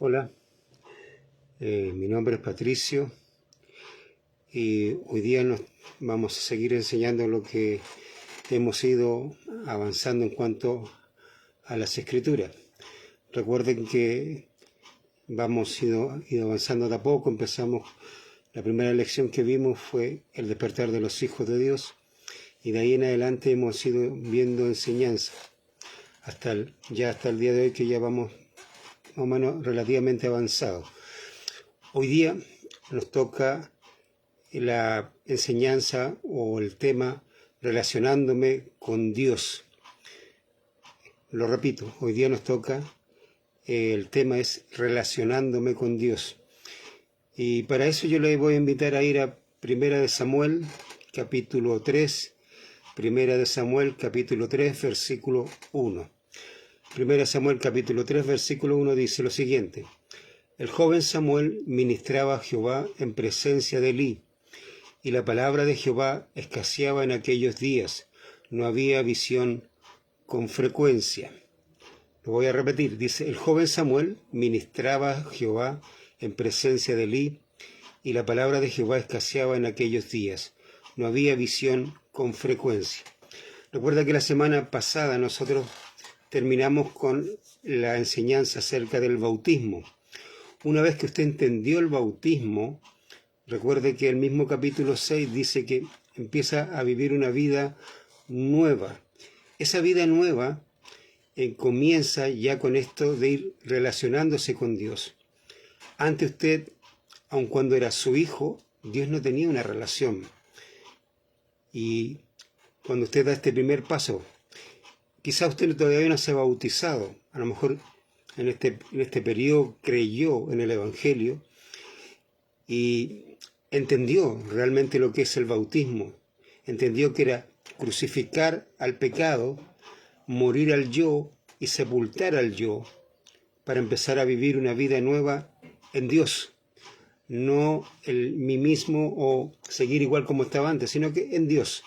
Hola, mi nombre es Patricio y hoy día nos vamos a seguir enseñando lo que hemos ido avanzando en cuanto a las escrituras. Recuerden que hemos ido avanzando de a poco. Empezamos, la primera lección que vimos fue el despertar de los hijos de Dios y de ahí en adelante hemos ido viendo enseñanza hasta el día de hoy, que ya vamos más o menos relativamente avanzado. Hoy día nos toca la enseñanza o el tema relacionándome con Dios. Lo repito, hoy día nos toca, el tema es relacionándome con Dios. Y para eso yo les voy a invitar a ir a Primera de Samuel, capítulo 3, Primera de Samuel, capítulo 3, versículo 1. Primera de Samuel, capítulo 3, versículo 1 dice lo siguiente: El joven Samuel ministraba a Jehová en presencia de Elí, y la palabra de Jehová escaseaba en aquellos días. No había visión con frecuencia. Lo voy a repetir. Dice: el joven Samuel ministraba a Jehová en presencia de Elí, y la palabra de Jehová escaseaba en aquellos días. No había visión con frecuencia. Recuerda que la semana pasada nosotros terminamos con la enseñanza acerca del bautismo. Una vez que usted entendió el bautismo, recuerde que el mismo capítulo 6 dice que empieza a vivir una vida nueva. Esa vida nueva comienza ya con esto de ir relacionándose con Dios. Antes usted, aun cuando era su hijo, Dios no tenía una relación. Y cuando usted da este primer paso, quizá usted todavía no se ha bautizado, a lo mejor en este periodo creyó en el Evangelio y entendió realmente lo que es el bautismo. Entendió que era crucificar al pecado, morir al yo y sepultar al yo para empezar a vivir una vida nueva en Dios. No el mí mismo o seguir igual como estaba antes, sino que en Dios.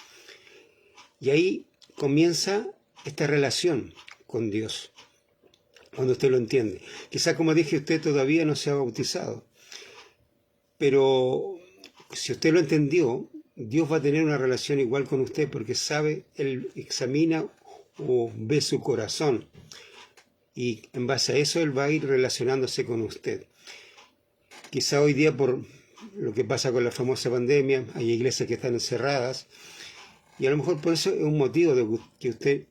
Y ahí comienza esta relación con Dios, cuando usted lo entiende. Quizá, como dije, usted todavía no se ha bautizado, pero si usted lo entendió, Dios va a tener una relación igual con usted, porque sabe, Él examina o ve su corazón, y en base a eso Él va a ir relacionándose con usted. Quizá hoy día, por lo que pasa con la famosa pandemia, hay iglesias que están encerradas, y a lo mejor por eso es un motivo de que usted,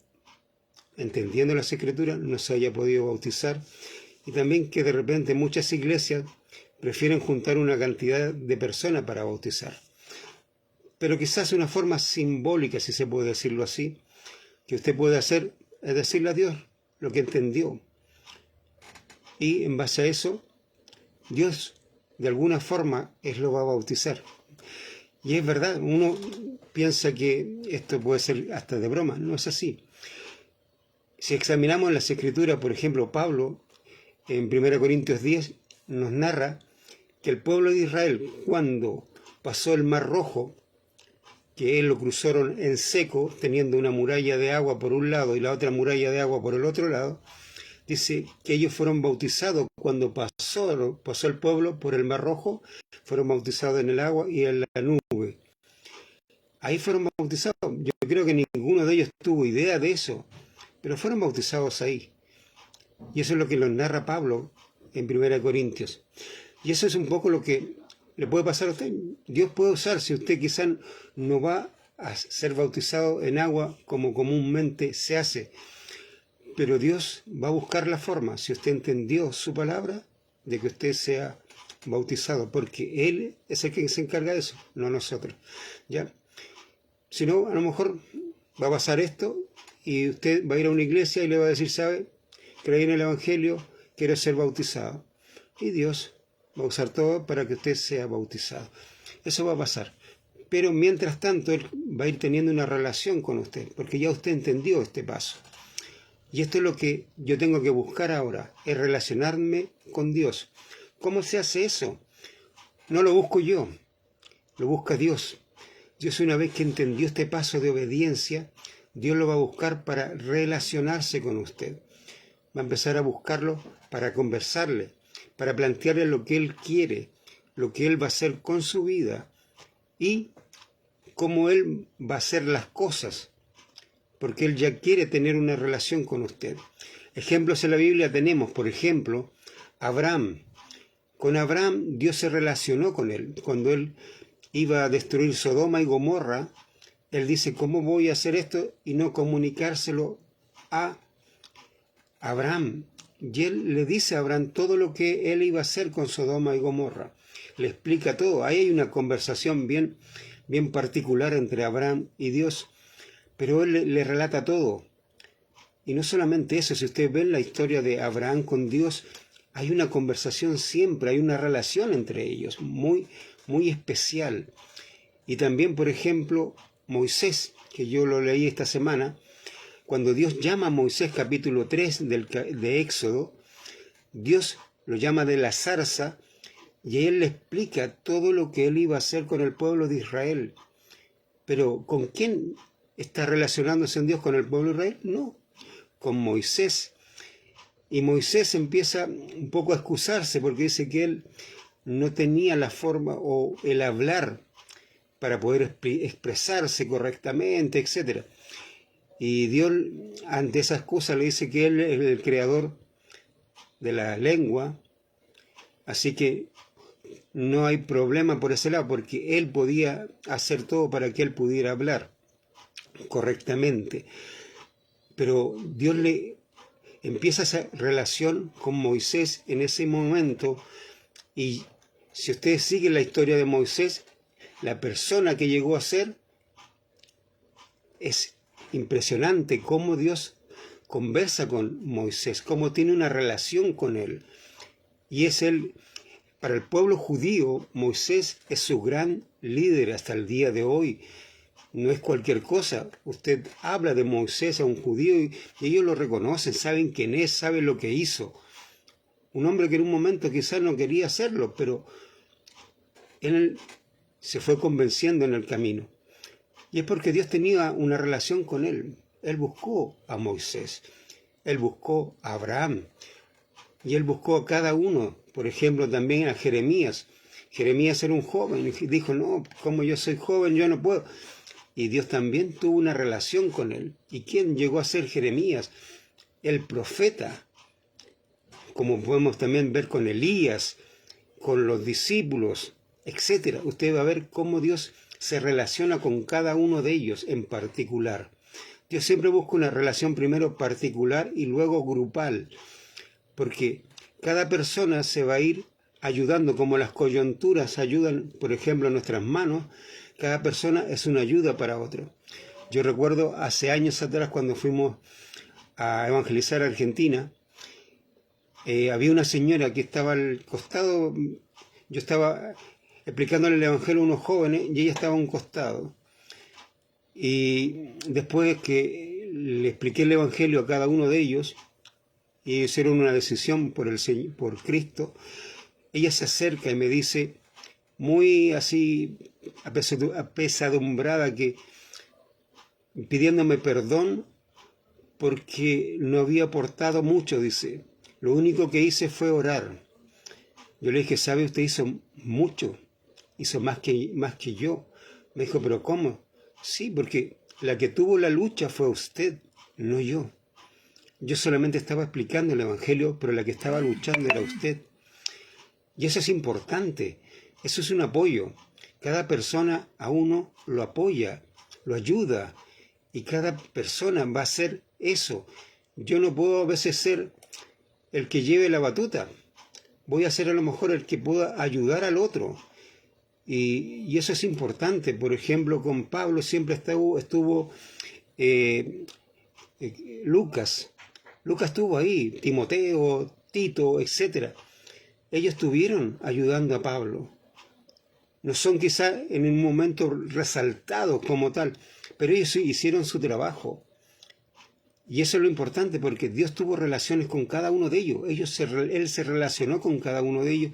entendiendo las Escrituras, no se haya podido bautizar, y también que de repente muchas iglesias prefieren juntar una cantidad de personas para bautizar. Pero quizás una forma simbólica, si se puede decirlo así, que usted puede hacer es decirle a Dios lo que entendió. Y en base a eso, Dios de alguna forma lo va a bautizar. Y es verdad, uno piensa que esto puede ser hasta de broma, no es así. Si examinamos las Escrituras, por ejemplo, Pablo, en 1 Corintios 10, nos narra que el pueblo de Israel, cuando pasó el Mar Rojo, que lo cruzaron en seco, teniendo una muralla de agua por un lado y la otra muralla de agua por el otro lado, dice que ellos fueron bautizados cuando pasó el pueblo por el Mar Rojo, fueron bautizados en el agua y en la nube. Ahí fueron bautizados. Yo creo que ninguno de ellos tuvo idea de eso, pero fueron bautizados ahí. Y eso es lo que nos narra Pablo en 1 Corintios. Y eso es un poco lo que le puede pasar a usted. Dios puede usar, si usted quizás no va a ser bautizado en agua como comúnmente se hace, pero Dios va a buscar la forma, si usted entendió su palabra, de que usted sea bautizado, porque Él es el que se encarga de eso, no nosotros. ¿Ya? Si no, a lo mejor va a pasar esto y usted va a ir a una iglesia y le va a decir, ¿sabe? Creí en el Evangelio, quiero ser bautizado. Y Dios va a usar todo para que usted sea bautizado. Eso va a pasar. Pero mientras tanto, Él va a ir teniendo una relación con usted, porque ya usted entendió este paso. Y esto es lo que yo tengo que buscar ahora, es relacionarme con Dios. ¿Cómo se hace eso? No lo busco yo, lo busca Dios. Dios, una vez que entendió este paso de obediencia, Dios lo va a buscar para relacionarse con usted. Va a empezar a buscarlo para conversarle, para plantearle lo que Él quiere, lo que Él va a hacer con su vida y cómo Él va a hacer las cosas, porque Él ya quiere tener una relación con usted. Ejemplos en la Biblia tenemos, por ejemplo, Abraham. Con Abraham Dios se relacionó con él. Cuando él iba a destruir Sodoma y Gomorra, él dice, ¿cómo voy a hacer esto y no comunicárselo a Abraham? Y él le dice a Abraham todo lo que él iba a hacer con Sodoma y Gomorra. Le explica todo. Ahí hay una conversación bien particular entre Abraham y Dios, pero él le relata todo. Y no solamente eso, si ustedes ven la historia de Abraham con Dios, hay una conversación siempre, hay una relación entre ellos, muy especial. Y también, por ejemplo, Moisés, que yo lo leí esta semana, cuando Dios llama a Moisés, capítulo 3 de Éxodo, Dios lo llama de la zarza, y él le explica todo lo que él iba a hacer con el pueblo de Israel. Pero ¿con quién está relacionándose en Dios? ¿Con el pueblo de Israel? No, con Moisés. Y Moisés empieza un poco a excusarse porque dice que él no tenía la forma o el hablar para poder expresarse correctamente, etc. Y Dios, ante esa excusa, le dice que él es el creador de la lengua, así que no hay problema por ese lado, porque él podía hacer todo para que él pudiera hablar correctamente. Pero Dios le empieza esa relación con Moisés en ese momento, y si ustedes siguen la historia de Moisés, la persona que llegó a ser, es impresionante cómo Dios conversa con Moisés, cómo tiene una relación con él. Y es él, para el pueblo judío, Moisés es su gran líder hasta el día de hoy. No es cualquier cosa. Usted habla de Moisés a un judío y ellos lo reconocen, saben quién es, saben lo que hizo. Un hombre que en un momento quizás no quería hacerlo, pero él se fue convenciendo en el camino. Y es porque Dios tenía una relación con él. Él buscó a Moisés, él buscó a Abraham y él buscó a cada uno. Por ejemplo, también a Jeremías. Jeremías era un joven y dijo, no, como yo soy joven, yo no puedo. Y Dios también tuvo una relación con él. ¿Y quién llegó a ser Jeremías? El profeta. Como podemos también ver con Elías, con los discípulos, etc. Usted va a ver cómo Dios se relaciona con cada uno de ellos en particular. Dios siempre busca una relación primero particular y luego grupal, porque cada persona se va a ir ayudando, como las coyunturas ayudan, por ejemplo, nuestras manos. Cada persona es una ayuda para otro. Yo recuerdo hace años atrás, cuando fuimos a evangelizar a Argentina, había una señora que estaba al costado. Yo estaba explicándole el evangelio a unos jóvenes y ella estaba a un costado. Y después que le expliqué el evangelio a cada uno de ellos, y hicieron una decisión por Cristo, ella se acerca y me dice, muy así apesadumbrada, que pidiéndome perdón porque no había aportado mucho, dice. Lo único que hice fue orar. Yo le dije, ¿sabe? Usted hizo mucho, hizo más que yo. Me dijo, ¿pero cómo? Sí, porque la que tuvo la lucha fue usted, no yo. Yo solamente estaba explicando el evangelio, pero la que estaba luchando era usted. Y eso es importante, eso es un apoyo. Cada persona a uno lo apoya, lo ayuda, y cada persona va a hacer eso. Yo no puedo a veces ser el que lleve la batuta, voy a ser a lo mejor el que pueda ayudar al otro. Y eso es importante. Por ejemplo, con Pablo siempre estuvo Lucas. Lucas estuvo ahí, Timoteo, Tito, etc. Ellos estuvieron ayudando a Pablo. No son quizá en un momento resaltados como tal, pero ellos sí hicieron su trabajo. Y eso es lo importante, porque Dios tuvo relaciones con cada uno de ellos. Él se relacionó con cada uno de ellos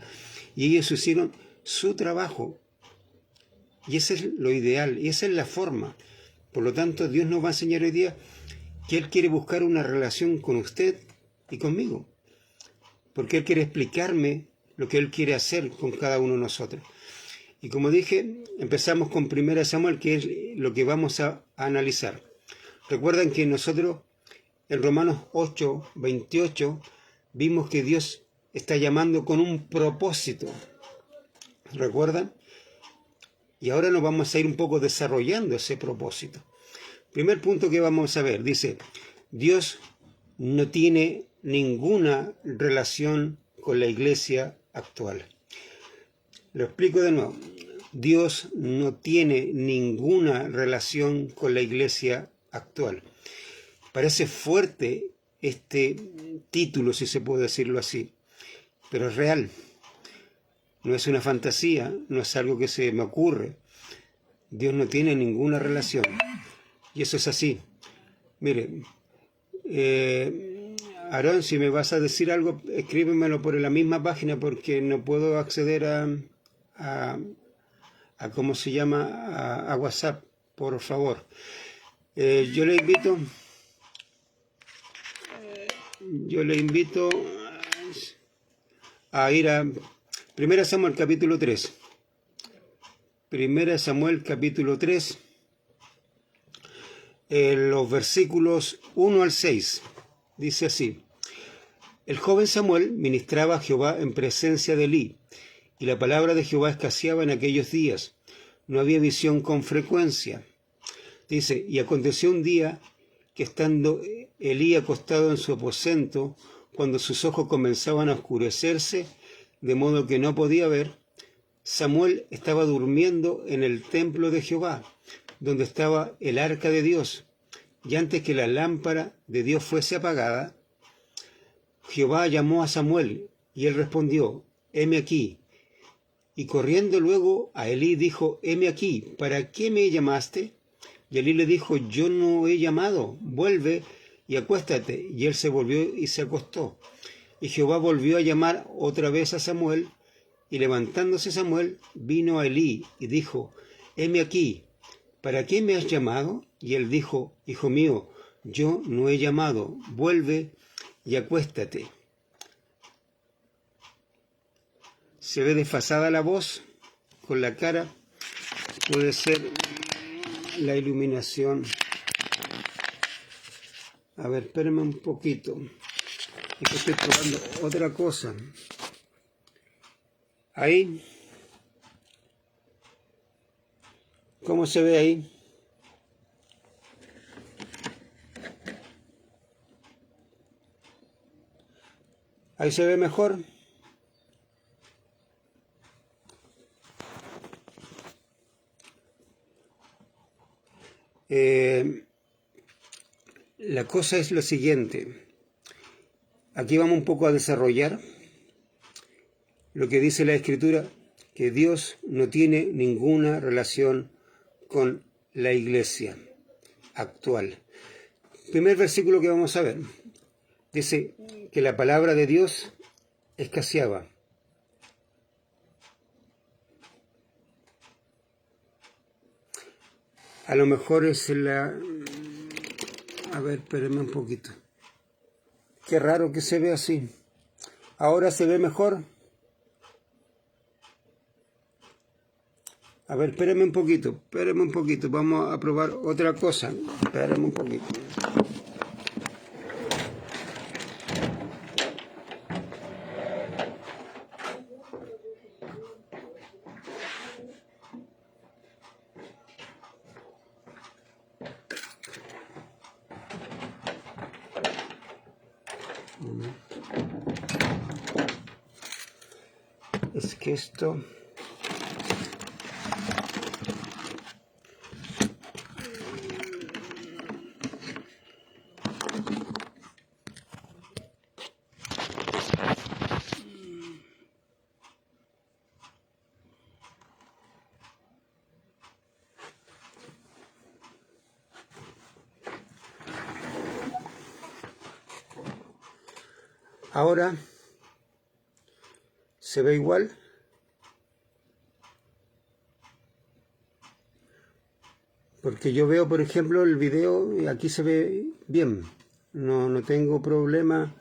y ellos hicieron su trabajo. Y ese es lo ideal, y esa es la forma. Por lo tanto, Dios nos va a enseñar hoy día que Él quiere buscar una relación con usted y conmigo. Porque Él quiere explicarme lo que Él quiere hacer con cada uno de nosotros. Y como dije, empezamos con 1 Samuel, que es lo que vamos a analizar. Recuerdan que nosotros en Romanos 8, 28, vimos que Dios está llamando con un propósito. ¿Recuerdan? Y ahora nos vamos a ir un poco desarrollando ese propósito. Primer punto que vamos a ver, dice, Dios no tiene ninguna relación con la iglesia actual. Lo explico de nuevo. Dios no tiene ninguna relación con la iglesia actual. Parece fuerte este título, si se puede decirlo así, pero es real. No es una fantasía, no es algo que se me ocurre. Dios no tiene ninguna relación. Y eso es así. Mire, Aarón, si me vas a decir algo, escríbemelo por la misma página porque no puedo acceder a ¿cómo se llama? A WhatsApp, por favor. Yo le invito a ir a 1 Samuel capítulo 3. 1 Samuel capítulo 3, los versículos 1 al 6. Dice así: El joven Samuel ministraba a Jehová en presencia de Elí, y la palabra de Jehová escaseaba en aquellos días. No había visión con frecuencia. Dice, y aconteció un día que estando Elí acostado en su aposento, cuando sus ojos comenzaban a oscurecerse, de modo que no podía ver, Samuel estaba durmiendo en el templo de Jehová, donde estaba el arca de Dios. Y antes que la lámpara de Dios fuese apagada, Jehová llamó a Samuel, y él respondió, heme aquí. Y corriendo luego a Elí dijo, heme aquí, ¿para qué me llamaste? Y Elí le dijo, yo no he llamado, vuelve y acuéstate. Y él se volvió y se acostó. Y Jehová volvió a llamar otra vez a Samuel, y levantándose Samuel, vino a Elí y dijo, heme aquí, ¿para qué me has llamado? Y él dijo, hijo mío, yo no he llamado, vuelve y acuéstate. Se ve desfasada la voz con la cara, puede ser la iluminación. A ver, espérenme un poquito, es que estoy probando otra cosa. Ahí, ¿cómo se ve ahí? Ahí se ve mejor. La cosa es lo siguiente. Aquí vamos un poco a desarrollar lo que dice la Escritura, que Dios no tiene ninguna relación con la iglesia actual. Primer versículo que vamos a ver. Dice que la palabra de Dios escaseaba. A lo mejor es la... A ver, espérenme un poquito. Qué raro que se ve así. Ahora se ve mejor. A ver, espérenme un poquito. Vamos a probar otra cosa. Espérenme un poquito. Es que esto... Ahora se ve igual. Porque yo veo, por ejemplo, el video y aquí se ve bien. No tengo problema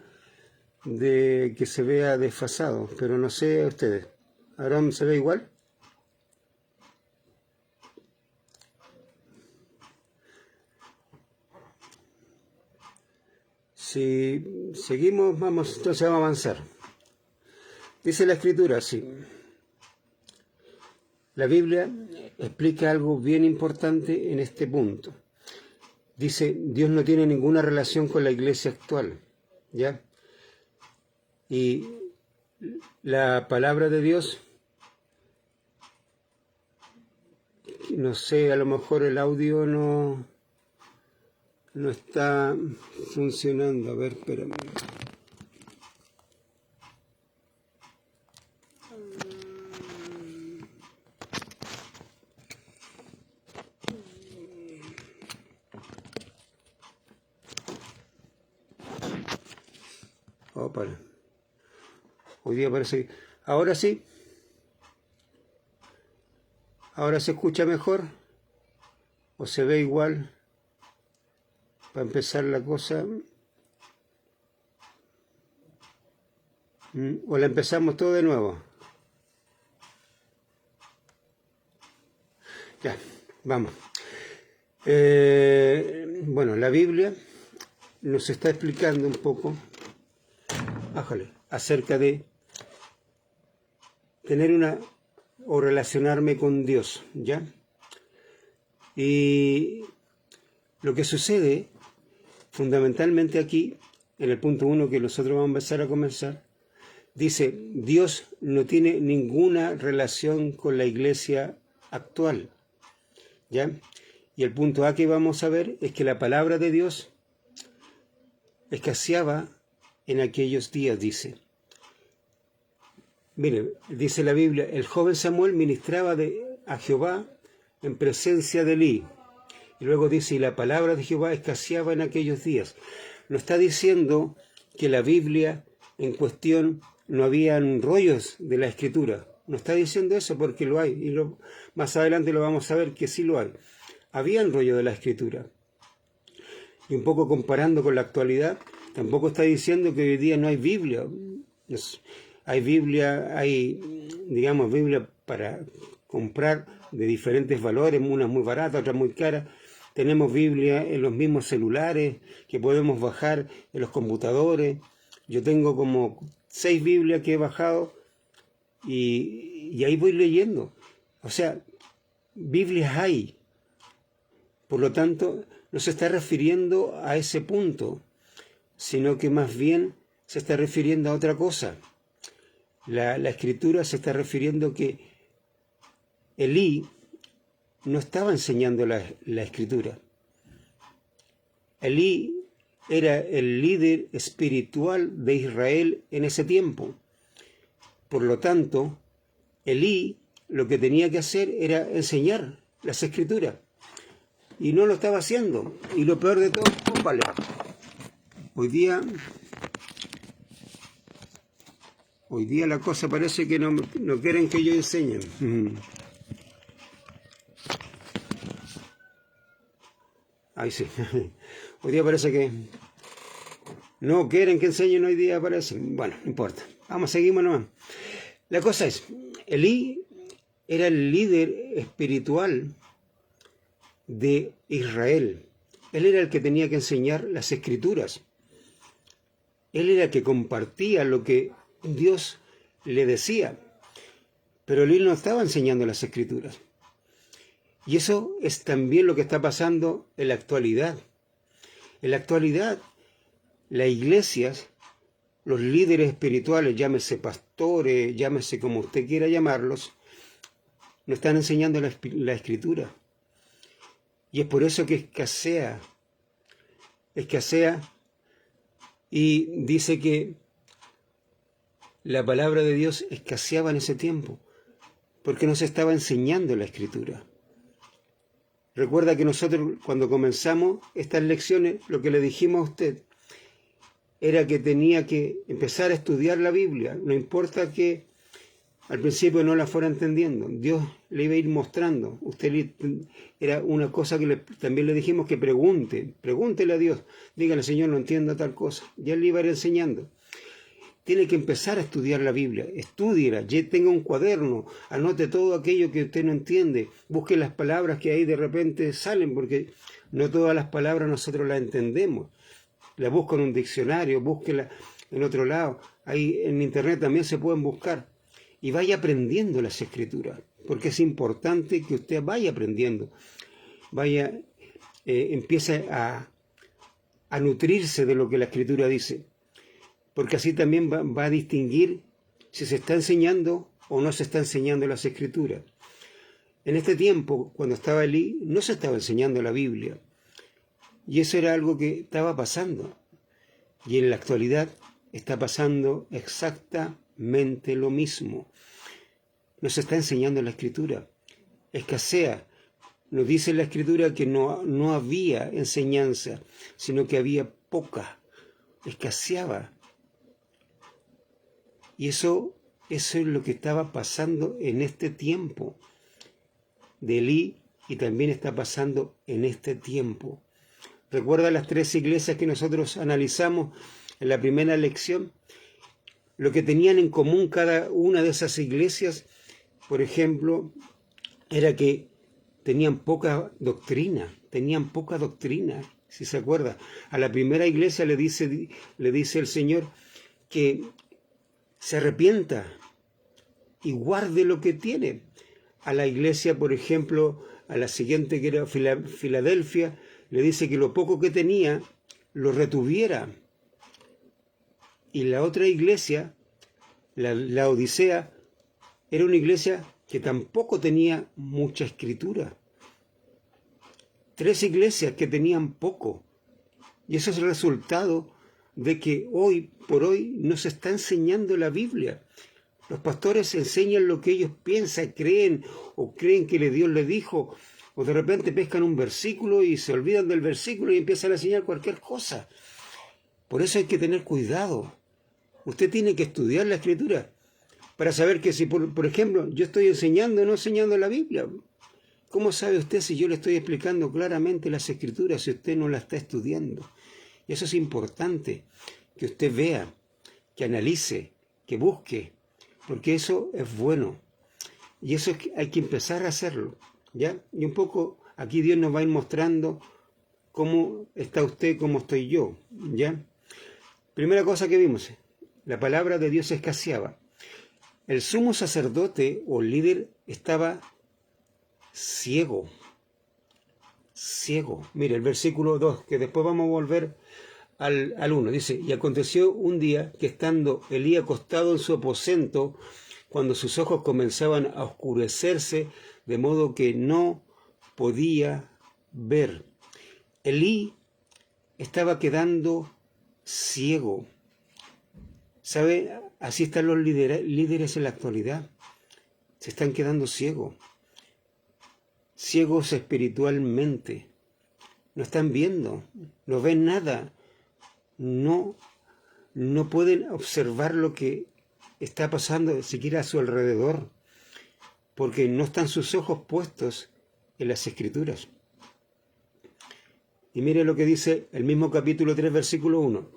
de que se vea desfasado, pero no sé a ustedes. ¿Ahora se ve igual? Si seguimos, entonces vamos a avanzar. Dice la Escritura, sí. La Biblia explica algo bien importante en este punto. Dice, Dios no tiene ninguna relación con la iglesia actual, ¿ya? Y la palabra de Dios, no sé, a lo mejor el audio no está funcionando. A ver, espérame. Oh, para. Hoy día parece que... Ahora sí. Ahora se escucha mejor. O se ve igual. Para empezar la cosa. O la empezamos todo de nuevo. Ya, vamos. Bueno, la Biblia nos está explicando un poco acerca de tener o relacionarme con Dios, ¿ya? Y lo que sucede fundamentalmente aquí, en el punto 1 que nosotros vamos a empezar a comenzar, dice, Dios no tiene ninguna relación con la iglesia actual, ¿ya? Y el punto A que vamos a ver es que la palabra de Dios escaseaba en aquellos días, dice. Mire, dice la Biblia, el joven Samuel ministraba a Jehová en presencia de Elí. Y luego dice, y la palabra de Jehová escaseaba en aquellos días. No está diciendo que la Biblia en cuestión no habían rollos de la Escritura. No está diciendo eso porque lo hay. Y más adelante lo vamos a ver que sí lo hay. Habían rollos de la Escritura. Y un poco comparando con la actualidad, tampoco está diciendo que hoy día no hay Biblia. Hay Biblia, digamos, Biblia para comprar de diferentes valores, unas muy baratas, otras muy caras. Tenemos Biblia en los mismos celulares que podemos bajar en los computadores. Yo tengo como 6 Biblias que he bajado y ahí voy leyendo. O sea, Biblias hay. Por lo tanto, no se está refiriendo a ese punto, sino que más bien se está refiriendo a otra cosa. La Escritura se está refiriendo que Elí no estaba enseñando la Escritura. Elí era el líder espiritual de Israel en ese tiempo. Por lo tanto, Elí lo que tenía que hacer era enseñar las Escrituras. Y no lo estaba haciendo. Y lo peor de todo, vale, hoy día la cosa parece que no quieren que yo enseñe. Ay, sí. Hoy día parece que no quieren que enseñen hoy día, parece. Bueno, no importa. Vamos, seguimos nomás. La cosa es, Elí era el líder espiritual de Israel. Él era el que tenía que enseñar las Escrituras. Él era el que compartía lo que Dios le decía. Pero Elí no estaba enseñando las Escrituras. Y eso es también lo que está pasando en la actualidad. En la actualidad, las iglesias, los líderes espirituales, llámese pastores, llámese como usted quiera llamarlos, no están enseñando la Escritura. Y es por eso que escasea. Y dice que la palabra de Dios escaseaba en ese tiempo, porque no se estaba enseñando la Escritura. Recuerda que nosotros cuando comenzamos estas lecciones, lo que le dijimos a usted era que tenía que empezar a estudiar la Biblia. No importa que al principio no la fuera entendiendo, Dios le iba a ir mostrando. Era una cosa que también le dijimos que pregúntele a Dios. Dígale, Señor, no entiendo tal cosa. Ya Él le iba a ir enseñando. tiene que empezar a estudiar la Biblia. Estúdiela, tenga un cuaderno, anote todo aquello que usted no entiende, busque las palabras que ahí de repente salen, porque no todas las palabras nosotros las entendemos. La busco en un diccionario, búsquela en otro lado. Ahí en internet también se pueden buscar. Y vaya aprendiendo las escrituras, porque es importante que usted vaya aprendiendo. Empiece a nutrirse de lo que la escritura dice, porque así también va a distinguir si se está enseñando o no se está enseñando las escrituras. En este tiempo, cuando estaba Elí, no se estaba enseñando la Biblia, y eso era algo que estaba pasando, y en la actualidad está pasando exactamente lo mismo. No se está enseñando la escritura, escasea. Nos dice la escritura que no había enseñanza, sino que había poca, escaseaba. Y eso es lo que estaba pasando en este tiempo de Elí, y también está pasando en este tiempo. ¿Recuerda las 3 iglesias que nosotros analizamos en la primera lección? Lo que tenían en común cada una de esas iglesias, por ejemplo, era que tenían poca doctrina, si se acuerda. A la primera iglesia le dice el Señor que se arrepienta y guarde lo que tiene. A la iglesia, por ejemplo, a la siguiente, que era Filadelfia, le dice que lo poco que tenía lo retuviera. Y la otra iglesia, la Odisea, era una iglesia que tampoco tenía mucha escritura. 3 iglesias que tenían poco. Y eso es el resultado de que hoy por hoy no se está enseñando la Biblia. Los pastores enseñan lo que ellos piensan, creen que Dios les dijo, o de repente pescan un versículo y se olvidan del versículo y empiezan a enseñar cualquier cosa. Por eso hay que tener cuidado. Usted tiene que estudiar la Escritura para saber que si, por ejemplo, yo estoy enseñando o no enseñando la Biblia. ¿Cómo sabe usted si yo le estoy explicando claramente las Escrituras si usted no la está estudiando? Y eso es importante, que usted vea, que analice, que busque, porque eso es bueno. Y eso hay que empezar a hacerlo, ¿ya? Y un poco aquí Dios nos va a ir mostrando cómo está usted, cómo estoy yo, ¿ya? Primera cosa que vimos, la palabra de Dios escaseaba. El sumo sacerdote o líder estaba ciego. Mire, el versículo 2, que después vamos a volver al 1, dice: y aconteció un día que estando Elí acostado en su aposento, cuando sus ojos comenzaban a oscurecerse, de modo que no podía ver. Elí estaba quedando ciego. ¿Sabe? Así están los líderes en la actualidad. Se están quedando ciegos espiritualmente. No están viendo, no ven nada. No pueden observar lo que está pasando siquiera a su alrededor, porque no están sus ojos puestos en las Escrituras. Y mire lo que dice el mismo capítulo 3, versículo 1.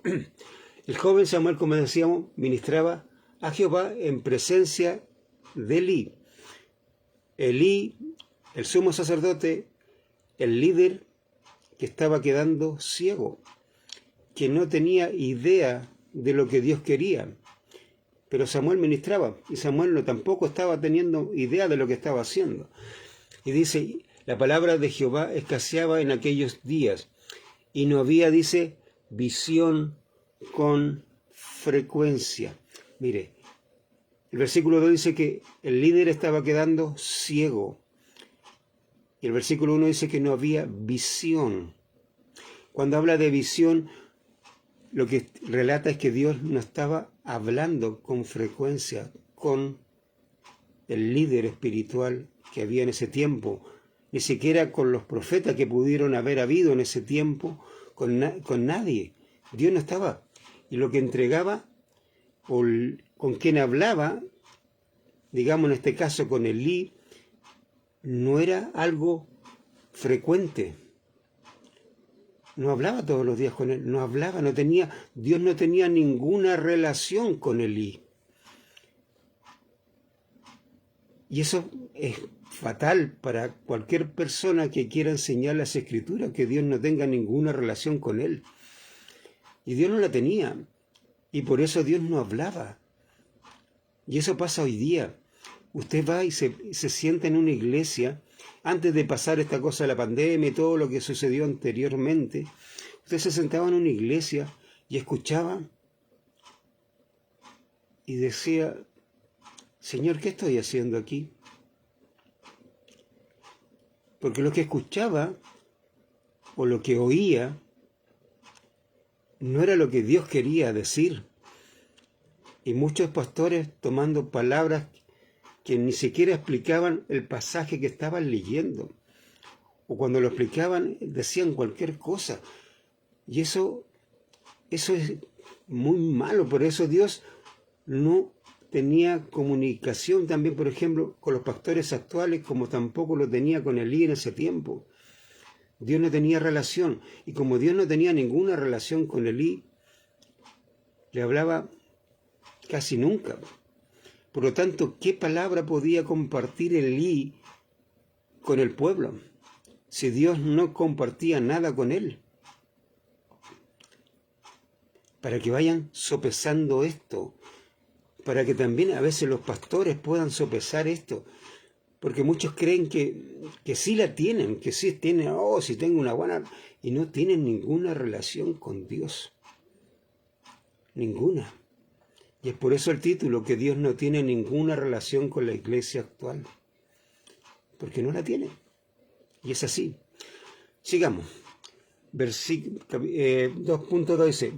El joven Samuel, como decíamos, ministraba a Jehová en presencia de Elí. Elí, el sumo sacerdote, el líder que estaba quedando ciego, que no tenía idea de lo que Dios quería. Pero Samuel ministraba, y Samuel tampoco estaba teniendo idea de lo que estaba haciendo. Y dice, la palabra de Jehová escaseaba en aquellos días, y no había, dice, visión con frecuencia. Mire, el versículo 2 dice que el líder estaba quedando ciego. Y el versículo 1 dice que no había visión. Cuando habla de visión, lo que relata es que Dios no estaba hablando con frecuencia con el líder espiritual que había en ese tiempo, ni siquiera con los profetas que pudieron haber habido en ese tiempo, con nadie. Dios no estaba. Y lo que entregaba, o con quien hablaba, digamos en este caso con Elí, no era algo frecuente. no hablaba todos los días con él, no hablaba, Dios no tenía ninguna relación con Elí. Y eso es fatal para cualquier persona que quiera enseñar las Escrituras, que Dios no tenga ninguna relación con él. Y Dios no la tenía, y por eso Dios no hablaba. Y eso pasa hoy día. Usted va y se sienta en una iglesia, antes de pasar esta cosa de la pandemia y todo lo que sucedió anteriormente, usted se sentaba en una iglesia y escuchaba y decía, Señor, ¿qué estoy haciendo aquí? Porque lo que escuchaba o lo que oía no era lo que Dios quería decir. Y muchos pastores tomando palabras que ni siquiera explicaban el pasaje que estaban leyendo. O cuando lo explicaban decían cualquier cosa. Y eso es muy malo. Por eso Dios no tenía comunicación también, por ejemplo, con los pastores actuales, como tampoco lo tenía con Elí en ese tiempo. Dios no tenía relación. Y como Dios no tenía ninguna relación con Elí, le hablaba casi nunca. Por lo tanto, ¿qué palabra podía compartir Elí con el pueblo si Dios no compartía nada con él? Para que vayan sopesando esto, para que también a veces los pastores puedan sopesar esto, porque muchos creen que sí la tienen, que sí tienen, si tengo una buena, y no tienen ninguna relación con Dios. Ninguna. Y es por eso el título, que Dios no tiene ninguna relación con la iglesia actual. Porque no la tiene. Y es así. Sigamos. 2.2 dice,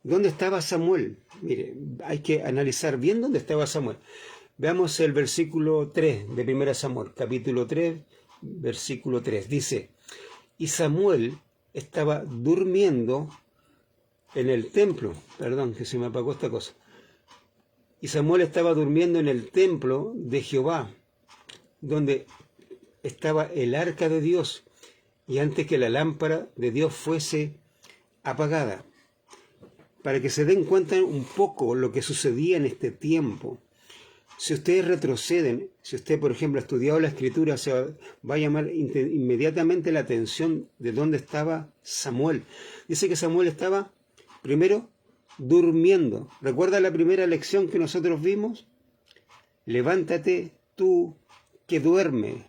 ¿dónde estaba Samuel? Mire, hay que analizar bien dónde estaba Samuel. Veamos el versículo 3 de 1 Samuel, capítulo 3, versículo 3. Dice, y Samuel estaba durmiendo en el templo. Perdón, que se me apagó esta cosa. Y Samuel estaba durmiendo en el templo de Jehová, donde estaba el arca de Dios, y antes que la lámpara de Dios fuese apagada. Para que se den cuenta un poco lo que sucedía en este tiempo. Si ustedes retroceden, si usted, por ejemplo, ha estudiado la Escritura, se va a llamar inmediatamente la atención de dónde estaba Samuel. Dice que Samuel estaba, primero, durmiendo. ¿Recuerda la primera lección que nosotros vimos? Levántate tú que duermes.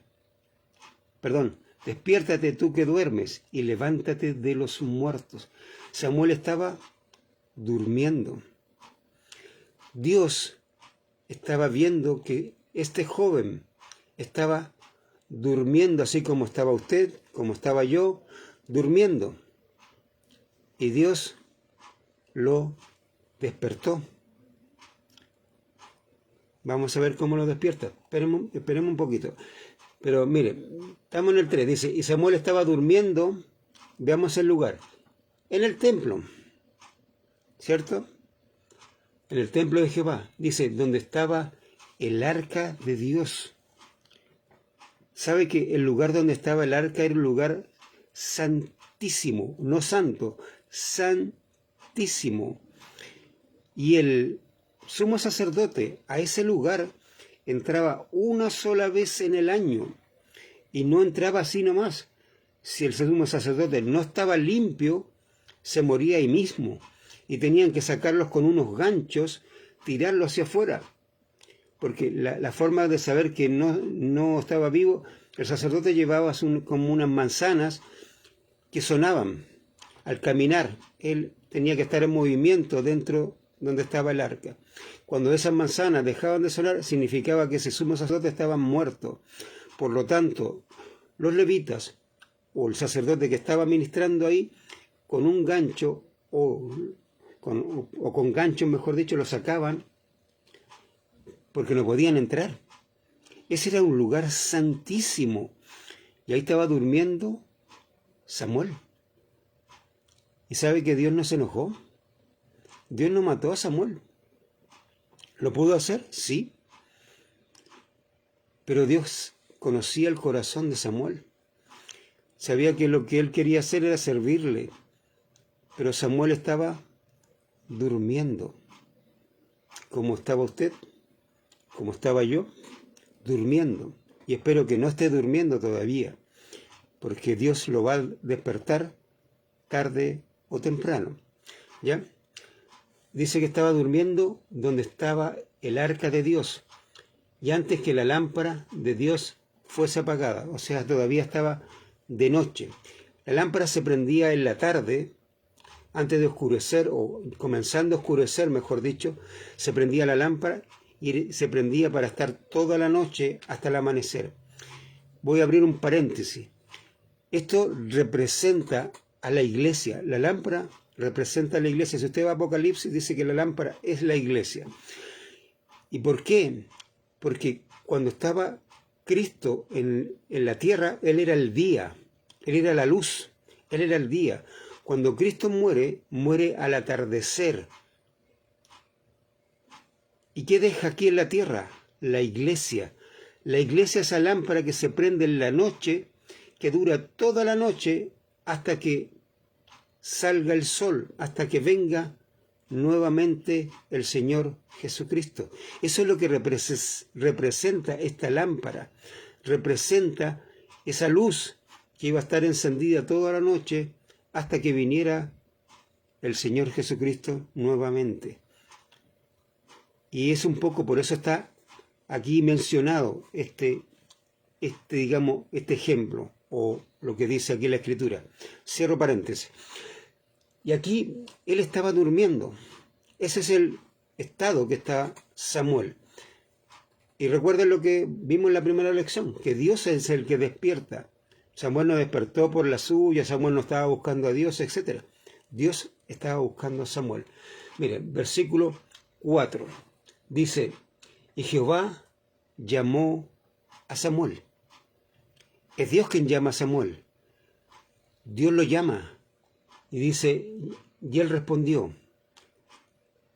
Perdón, despiértate tú que duermes y levántate de los muertos. Samuel estaba durmiendo. Dios estaba viendo que este joven estaba durmiendo, así como estaba usted, como estaba yo, durmiendo. Y Dios lo despertó. Vamos a ver cómo lo despierta. Esperemos un poquito. Pero mire, estamos en el 3. Dice, y Samuel estaba durmiendo, veamos el lugar, en el templo, ¿cierto? En el templo de Jehová. Dice, donde estaba el arca de Dios. ¿Sabe que el lugar donde estaba el arca era un lugar santísimo? No santo, santísimo. Y el sumo sacerdote a ese lugar entraba una sola vez en el año, y no entraba así nomás. Si el sumo sacerdote no estaba limpio, se moría ahí mismo, y tenían que sacarlos con unos ganchos, tirarlos hacia afuera, porque la forma de saber que no estaba vivo, el sacerdote llevaba como unas manzanas que sonaban al caminar. Él tenía que estar en movimiento dentro donde estaba el arca. Cuando esas manzanas dejaban de sonar, significaba que ese sumo sacerdote estaba muerto. Por lo tanto, los levitas o el sacerdote que estaba ministrando ahí, con un gancho o con ganchos, mejor dicho, lo sacaban porque no podían entrar. Ese era un lugar santísimo. Y ahí estaba durmiendo Samuel. ¿Y sabe que Dios no se enojó? Dios no mató a Samuel. ¿Lo pudo hacer? Sí. Pero Dios conocía el corazón de Samuel. Sabía que lo que él quería hacer era servirle, pero Samuel estaba durmiendo. ¿Cómo estaba usted? ¿Cómo estaba yo? Durmiendo. Y espero que no esté durmiendo todavía, porque Dios lo va a despertar tarde o temprano. ¿Ya? Dice que estaba durmiendo donde estaba el arca de Dios, y antes que la lámpara de Dios fuese apagada, o sea, todavía estaba de noche. La lámpara se prendía en la tarde, antes de oscurecer, o comenzando a oscurecer, mejor dicho, se prendía la lámpara y se prendía para estar toda la noche hasta el amanecer. Voy a abrir un paréntesis. Esto representa a la iglesia. La lámpara representa a la iglesia. Si usted va a Apocalipsis, dice que la lámpara es la iglesia. ¿Y por qué? Porque cuando estaba Cristo en la tierra, Él era el día, Él era la luz, Él era el día. Cuando Cristo muere, muere al atardecer. ¿Y qué deja aquí en la tierra? La iglesia. La iglesia es esa lámpara que se prende en la noche, que dura toda la noche hasta que salga el sol, hasta que venga nuevamente el Señor Jesucristo. Eso es lo que representa esta lámpara. Representa esa luz que iba a estar encendida toda la noche hasta que viniera el Señor Jesucristo nuevamente. Y es un poco, por eso está aquí mencionado este ejemplo, o lo que dice aquí la Escritura. Cierro paréntesis. Y aquí él estaba durmiendo. Ese es el estado que está Samuel. Y recuerden lo que vimos en la primera lección, que Dios es el que despierta. Samuel no despertó por la suya, Samuel no estaba buscando a Dios, etc. Dios estaba buscando a Samuel. Miren, versículo 4. Dice, y Jehová llamó a Samuel. Es Dios quien llama a Samuel. Dios lo llama. Y dice, y él respondió,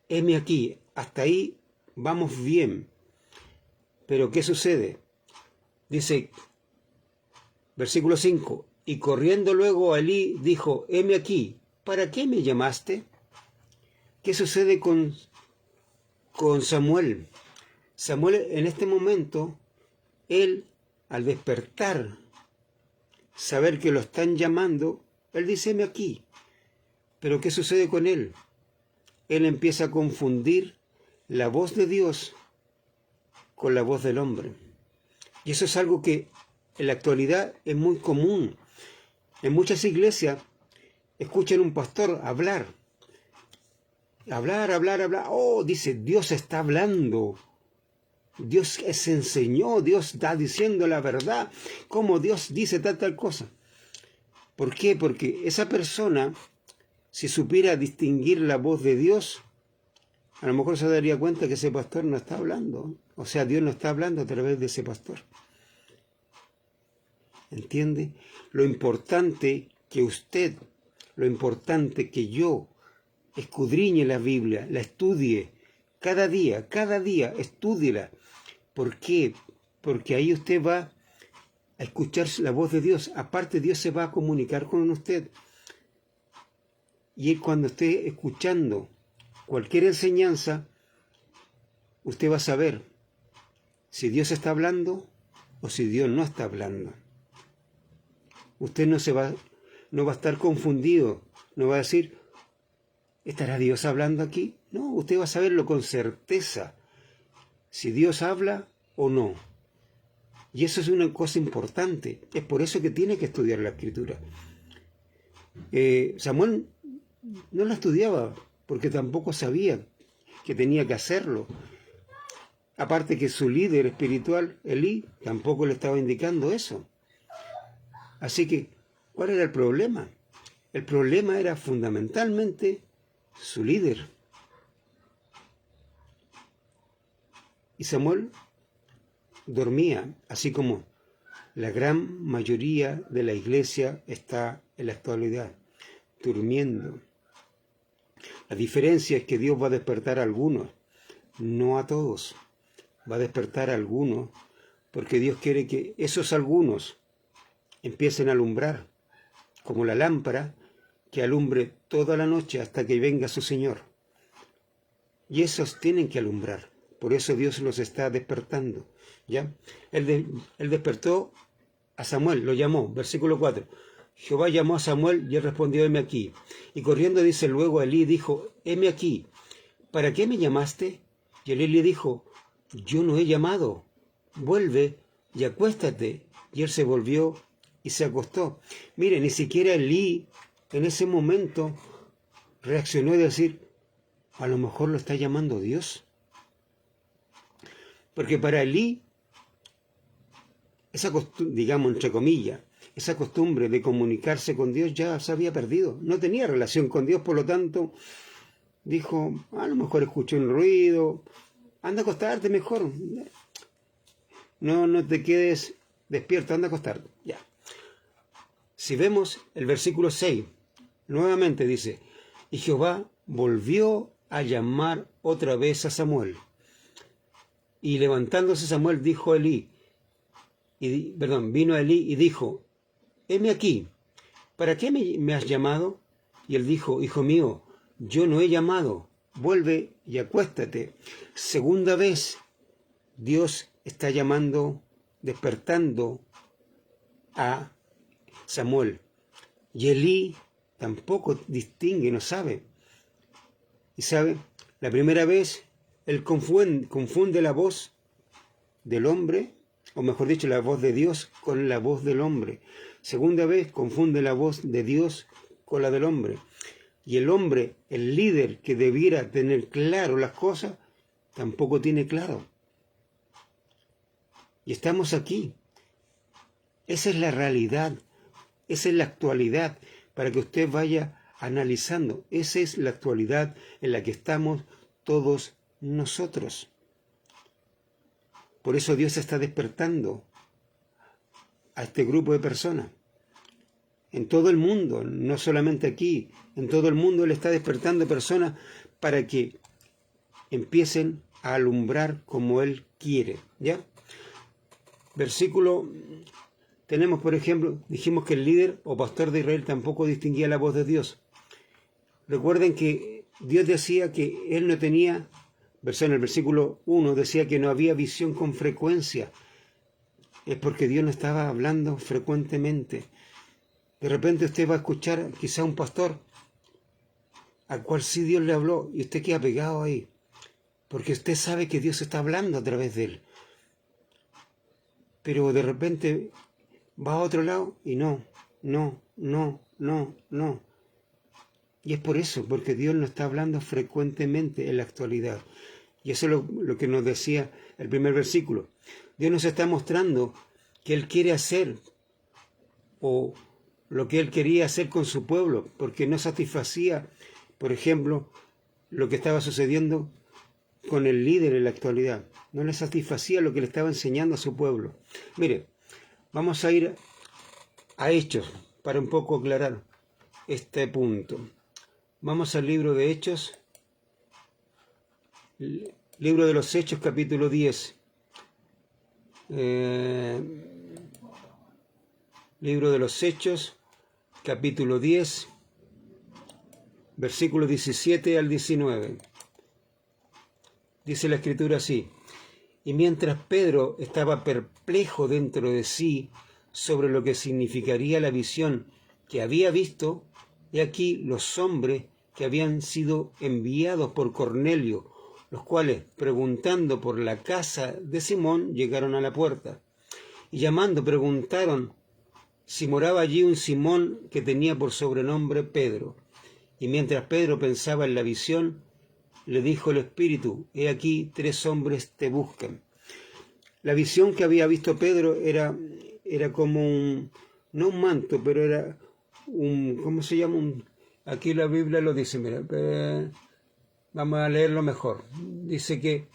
heme aquí, hasta ahí vamos bien. Pero ¿qué sucede? Dice, versículo 5, y corriendo luego Elí dijo, heme aquí, ¿para qué me llamaste? ¿Qué sucede con Samuel? Samuel en este momento, él al despertar, saber que lo están llamando, él dice, heme aquí. Pero ¿qué sucede con él? Él empieza a confundir la voz de Dios con la voz del hombre. Y eso es algo que en la actualidad es muy común. En muchas iglesias escuchan a un pastor hablar. Oh, dice, Dios está hablando. Dios se enseñó, Dios está diciendo la verdad. ¿Cómo Dios dice tal cosa? ¿Por qué? Porque esa persona, si supiera distinguir la voz de Dios, a lo mejor se daría cuenta que ese pastor no está hablando. O sea, Dios no está hablando a través de ese pastor. ¿Entiende? Lo importante que usted, lo importante que yo escudriñe la Biblia, la estudie, cada día, estúdiela. ¿Por qué? Porque ahí usted va a escuchar la voz de Dios. Aparte, Dios se va a comunicar con usted. Y cuando esté escuchando cualquier enseñanza, usted va a saber si Dios está hablando o si Dios no está hablando. Usted no va a estar confundido, no va a decir, ¿estará Dios hablando aquí? No, usted va a saberlo con certeza, si Dios habla o no. Y eso es una cosa importante, es por eso que tiene que estudiar la Escritura. Samuel no la estudiaba, porque tampoco sabía que tenía que hacerlo. Aparte que su líder espiritual, Elí, tampoco le estaba indicando eso. Así que, ¿cuál era el problema? El problema era fundamentalmente su líder. Y Samuel dormía, así como la gran mayoría de la iglesia está en la actualidad, durmiendo. La diferencia es que Dios va a despertar a algunos, no a todos. Va a despertar a algunos, porque Dios quiere que esos algunos empiecen a alumbrar, como la lámpara que alumbre toda la noche hasta que venga su Señor. Y esos tienen que alumbrar. Por eso Dios los está despertando. ¿Ya? Él despertó a Samuel, lo llamó. Versículo 4. Jehová llamó a Samuel y él respondió, heme aquí. Y corriendo dice luego a Elí, dijo, heme aquí. ¿Para qué me llamaste? Y Elí le dijo, yo no he llamado. Vuelve y acuéstate. Y él se volvió y se acostó. Mire, ni siquiera Elí en ese momento reaccionó de decir, a lo mejor lo está llamando Dios. Porque para Elí, esa costumbre, digamos entre comillas, esa costumbre de comunicarse con Dios ya se había perdido. No tenía relación con Dios, por lo tanto, dijo, a lo mejor escuché un ruido, anda a acostarte mejor. No te quedes despierto, anda a acostarte. Ya. Si vemos el versículo 6, nuevamente dice, y Jehová volvió a llamar otra vez a Samuel. Y levantándose Samuel dijo a Elí, vino a Elí y dijo, heme aquí, ¿para qué me has llamado? Y él dijo, hijo mío, yo no he llamado, vuelve y acuéstate. Segunda vez, Dios está llamando, despertando a Samuel. Y Elí tampoco distingue, no sabe. Y sabe, la primera vez, él confunde la voz del hombre, o mejor dicho, la voz de Dios con la voz del hombre. Segunda vez, confunde la voz de Dios con la del hombre. Y el hombre, el líder que debiera tener claro las cosas, tampoco tiene claro. Y estamos aquí. Esa es la realidad. Esa es la actualidad, para que usted vaya analizando. Esa es la actualidad en la que estamos todos nosotros. Por eso Dios está despertando a este grupo de personas. En todo el mundo, no solamente aquí, en todo el mundo Él está despertando personas para que empiecen a alumbrar como Él quiere. ¿Ya? Versículo, tenemos por ejemplo, dijimos que el líder o pastor de Israel tampoco distinguía la voz de Dios. Recuerden que Dios decía que Él no tenía, en el versículo 1 decía que no había visión con frecuencia. Es porque Dios no estaba hablando frecuentemente. De repente usted va a escuchar quizá un pastor al cual sí Dios le habló y usted queda pegado ahí, porque usted sabe que Dios está hablando a través de él. Pero de repente va a otro lado y no. Y es por eso, porque Dios no está hablando frecuentemente en la actualidad. Y eso es lo que nos decía el primer versículo. Dios nos está mostrando que Él quiere hacer, o lo que Él quería hacer con su pueblo, porque no satisfacía, por ejemplo, lo que estaba sucediendo con el líder en la actualidad. No le satisfacía lo que le estaba enseñando a su pueblo. Mire, vamos a ir a Hechos para un poco aclarar este punto. Vamos al libro de Hechos, libro de los Hechos, capítulo 10. Libro de los Hechos, capítulo 10, versículos 17 al 19. Dice la Escritura así: y mientras Pedro estaba perplejo dentro de sí sobre lo que significaría la visión que había visto, he aquí los hombres que habían sido enviados por Cornelio, los cuales, preguntando por la casa de Simón, llegaron a la puerta. Y llamando, preguntaron si moraba allí un Simón que tenía por sobrenombre Pedro. Y mientras Pedro pensaba en la visión, le dijo el Espíritu: he aquí 3 hombres te buscan. La visión que había visto Pedro era como no un manto, pero era ¿cómo se llama? Aquí la Biblia lo dice, mira, vamos a leerlo mejor. Dice que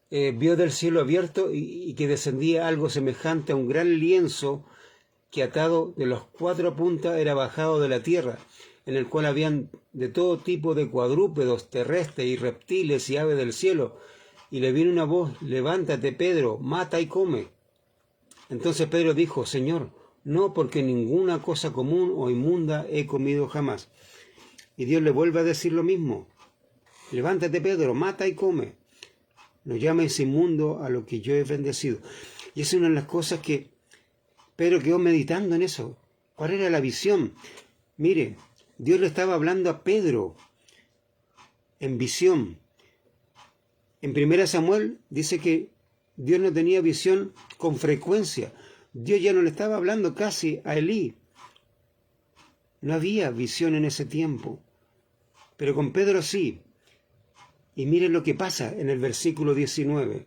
vio del cielo abierto y que descendía algo semejante a un gran lienzo que atado de las 4 puntas era bajado de la tierra, en el cual habían de todo tipo de cuadrúpedos terrestres y reptiles y aves del cielo. Y le vino una voz: levántate, Pedro, mata y come. Entonces Pedro dijo: Señor, no, porque ninguna cosa común o inmunda he comido jamás. Y Dios le vuelve a decir lo mismo. Levántate, Pedro, mata y come. No llames inmundo a lo que yo he bendecido. Y esa es una de las cosas que Pedro quedó meditando en eso. ¿Cuál era la visión? Mire, Dios le estaba hablando a Pedro en visión. En 1 Samuel dice que Dios no tenía visión con frecuencia. Dios ya no le estaba hablando casi a Elí. No había visión en ese tiempo. Pero con Pedro sí. Y miren lo que pasa en el versículo 19.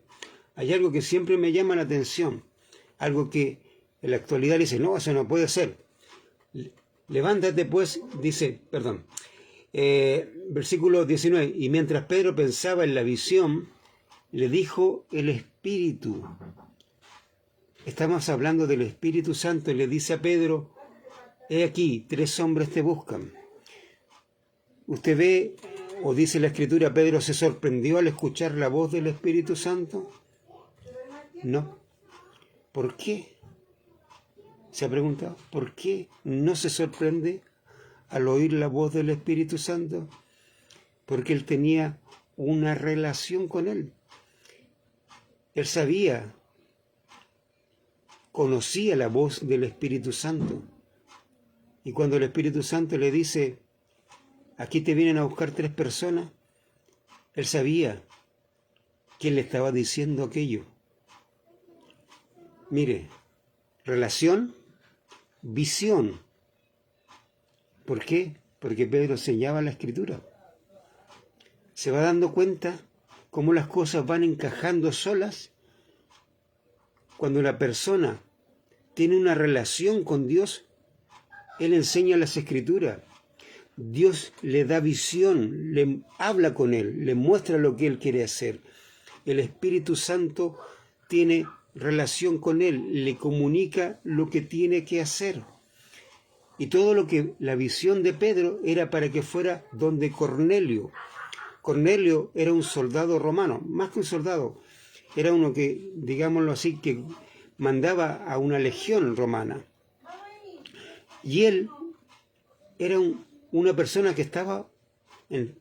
Hay algo que siempre me llama la atención. Algo que en la actualidad dice, no, eso no puede ser. Levántate pues, dice, versículo 19. Y mientras Pedro pensaba en la visión, le dijo el Espíritu. Estamos hablando del Espíritu Santo y le dice a Pedro, he aquí, 3 hombres te buscan. Usted ve, o dice la Escritura, Pedro se sorprendió al escuchar la voz del Espíritu Santo. No. ¿Por qué? ¿Se ha preguntado? ¿Por qué no se sorprende al oír la voz del Espíritu Santo? Porque él tenía una relación con él. Él sabía, conocía la voz del Espíritu Santo. Y cuando el Espíritu Santo le dice, aquí te vienen a buscar 3 personas, él sabía quién le estaba diciendo aquello. Mire, relación, visión. ¿Por qué? Porque Pedro sellaba la Escritura. Se va dando cuenta cómo las cosas van encajando solas. Cuando la persona tiene una relación con Dios, Él enseña las Escrituras. Dios le da visión, le habla con él, le muestra lo que él quiere hacer. El Espíritu Santo tiene relación con él, le comunica lo que tiene que hacer. Y todo lo que la visión de Pedro era para que fuera donde Cornelio. Cornelio era un soldado romano, más que un soldado, era uno que, digámoslo así, que mandaba a una legión romana. Y él era una persona que estaba,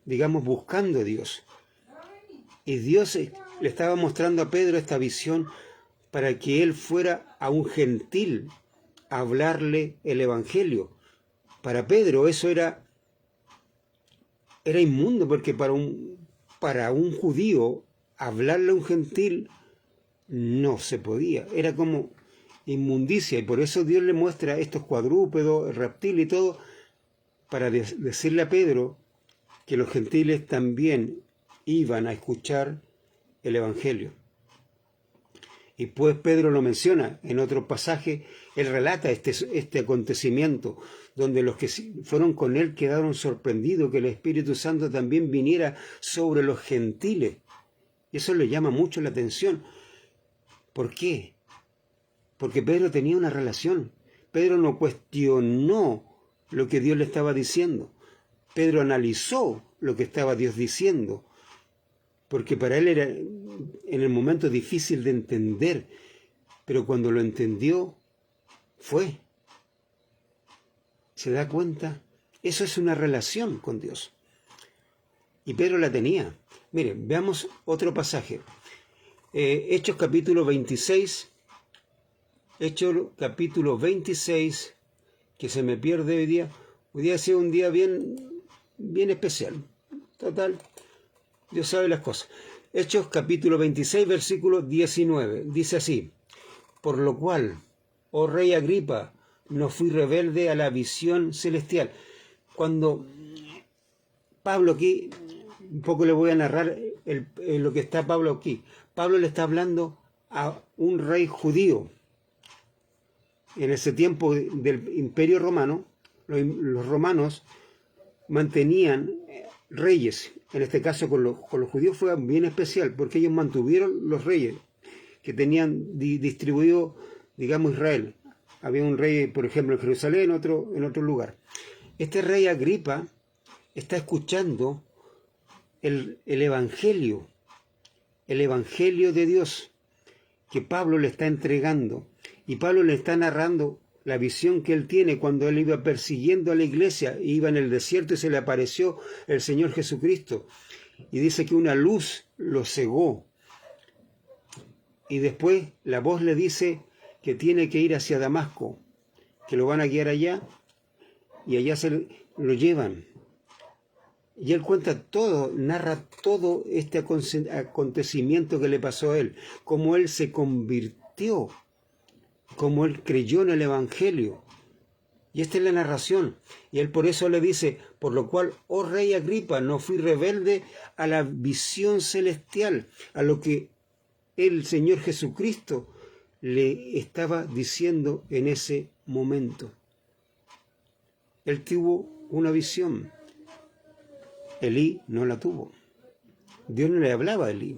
digamos, buscando a Dios. Y Dios le estaba mostrando a Pedro esta visión para que él fuera a un gentil a hablarle el Evangelio. Para Pedro eso era inmundo, porque para un judío hablarle a un gentil no se podía. Era como inmundicia, y por eso Dios le muestra estos cuadrúpedos, reptiles y todo, para decirle a Pedro que los gentiles también iban a escuchar el Evangelio. Y pues Pedro lo menciona en otro pasaje, él relata este acontecimiento, donde los que fueron con él quedaron sorprendidos que el Espíritu Santo también viniera sobre los gentiles. Y eso le llama mucho la atención. ¿Por qué? Porque Pedro tenía una relación. Pedro no cuestionó lo que Dios le estaba diciendo. Pedro analizó lo que estaba Dios diciendo, porque para él era en el momento difícil de entender, pero cuando lo entendió, fue. ¿Se da cuenta? Eso es una relación con Dios. Y Pedro la tenía. Miren, veamos otro pasaje. Hechos capítulo 26. Hechos capítulo 26, que se me pierde hoy día. Hoy día ha sido un día bien especial. Total, Dios sabe las cosas. Hechos capítulo 26, versículo 19. Dice así: por lo cual, oh rey Agripa, no fui rebelde a la visión celestial. Cuando Pablo aquí, un poco le voy a narrar lo que está Pablo aquí. Pablo le está hablando a un rey judío. En ese tiempo del Imperio Romano, los romanos mantenían reyes. En este caso con los judíos fue bien especial, porque ellos mantuvieron los reyes que tenían distribuido, digamos, Israel. Había un rey, por ejemplo, en Jerusalén, en otro lugar. Este rey Agripa está escuchando el Evangelio de Dios que Pablo le está entregando. Y Pablo le está narrando la visión que él tiene cuando él iba persiguiendo a la iglesia, iba en el desierto y se le apareció el Señor Jesucristo. Y dice que una luz lo cegó. Y después la voz le dice que tiene que ir hacia Damasco, que lo van a guiar allá, y allá lo llevan. Y él cuenta todo, narra todo este acontecimiento que le pasó a él, cómo él se convirtió, cómo él creyó en el Evangelio. Y esta es la narración. Y él por eso le dice, por lo cual, oh rey Agripa, no fui rebelde a la visión celestial, a lo que el Señor Jesucristo le estaba diciendo en ese momento. Él tuvo una visión. Elí no la tuvo. Dios no le hablaba a Elí.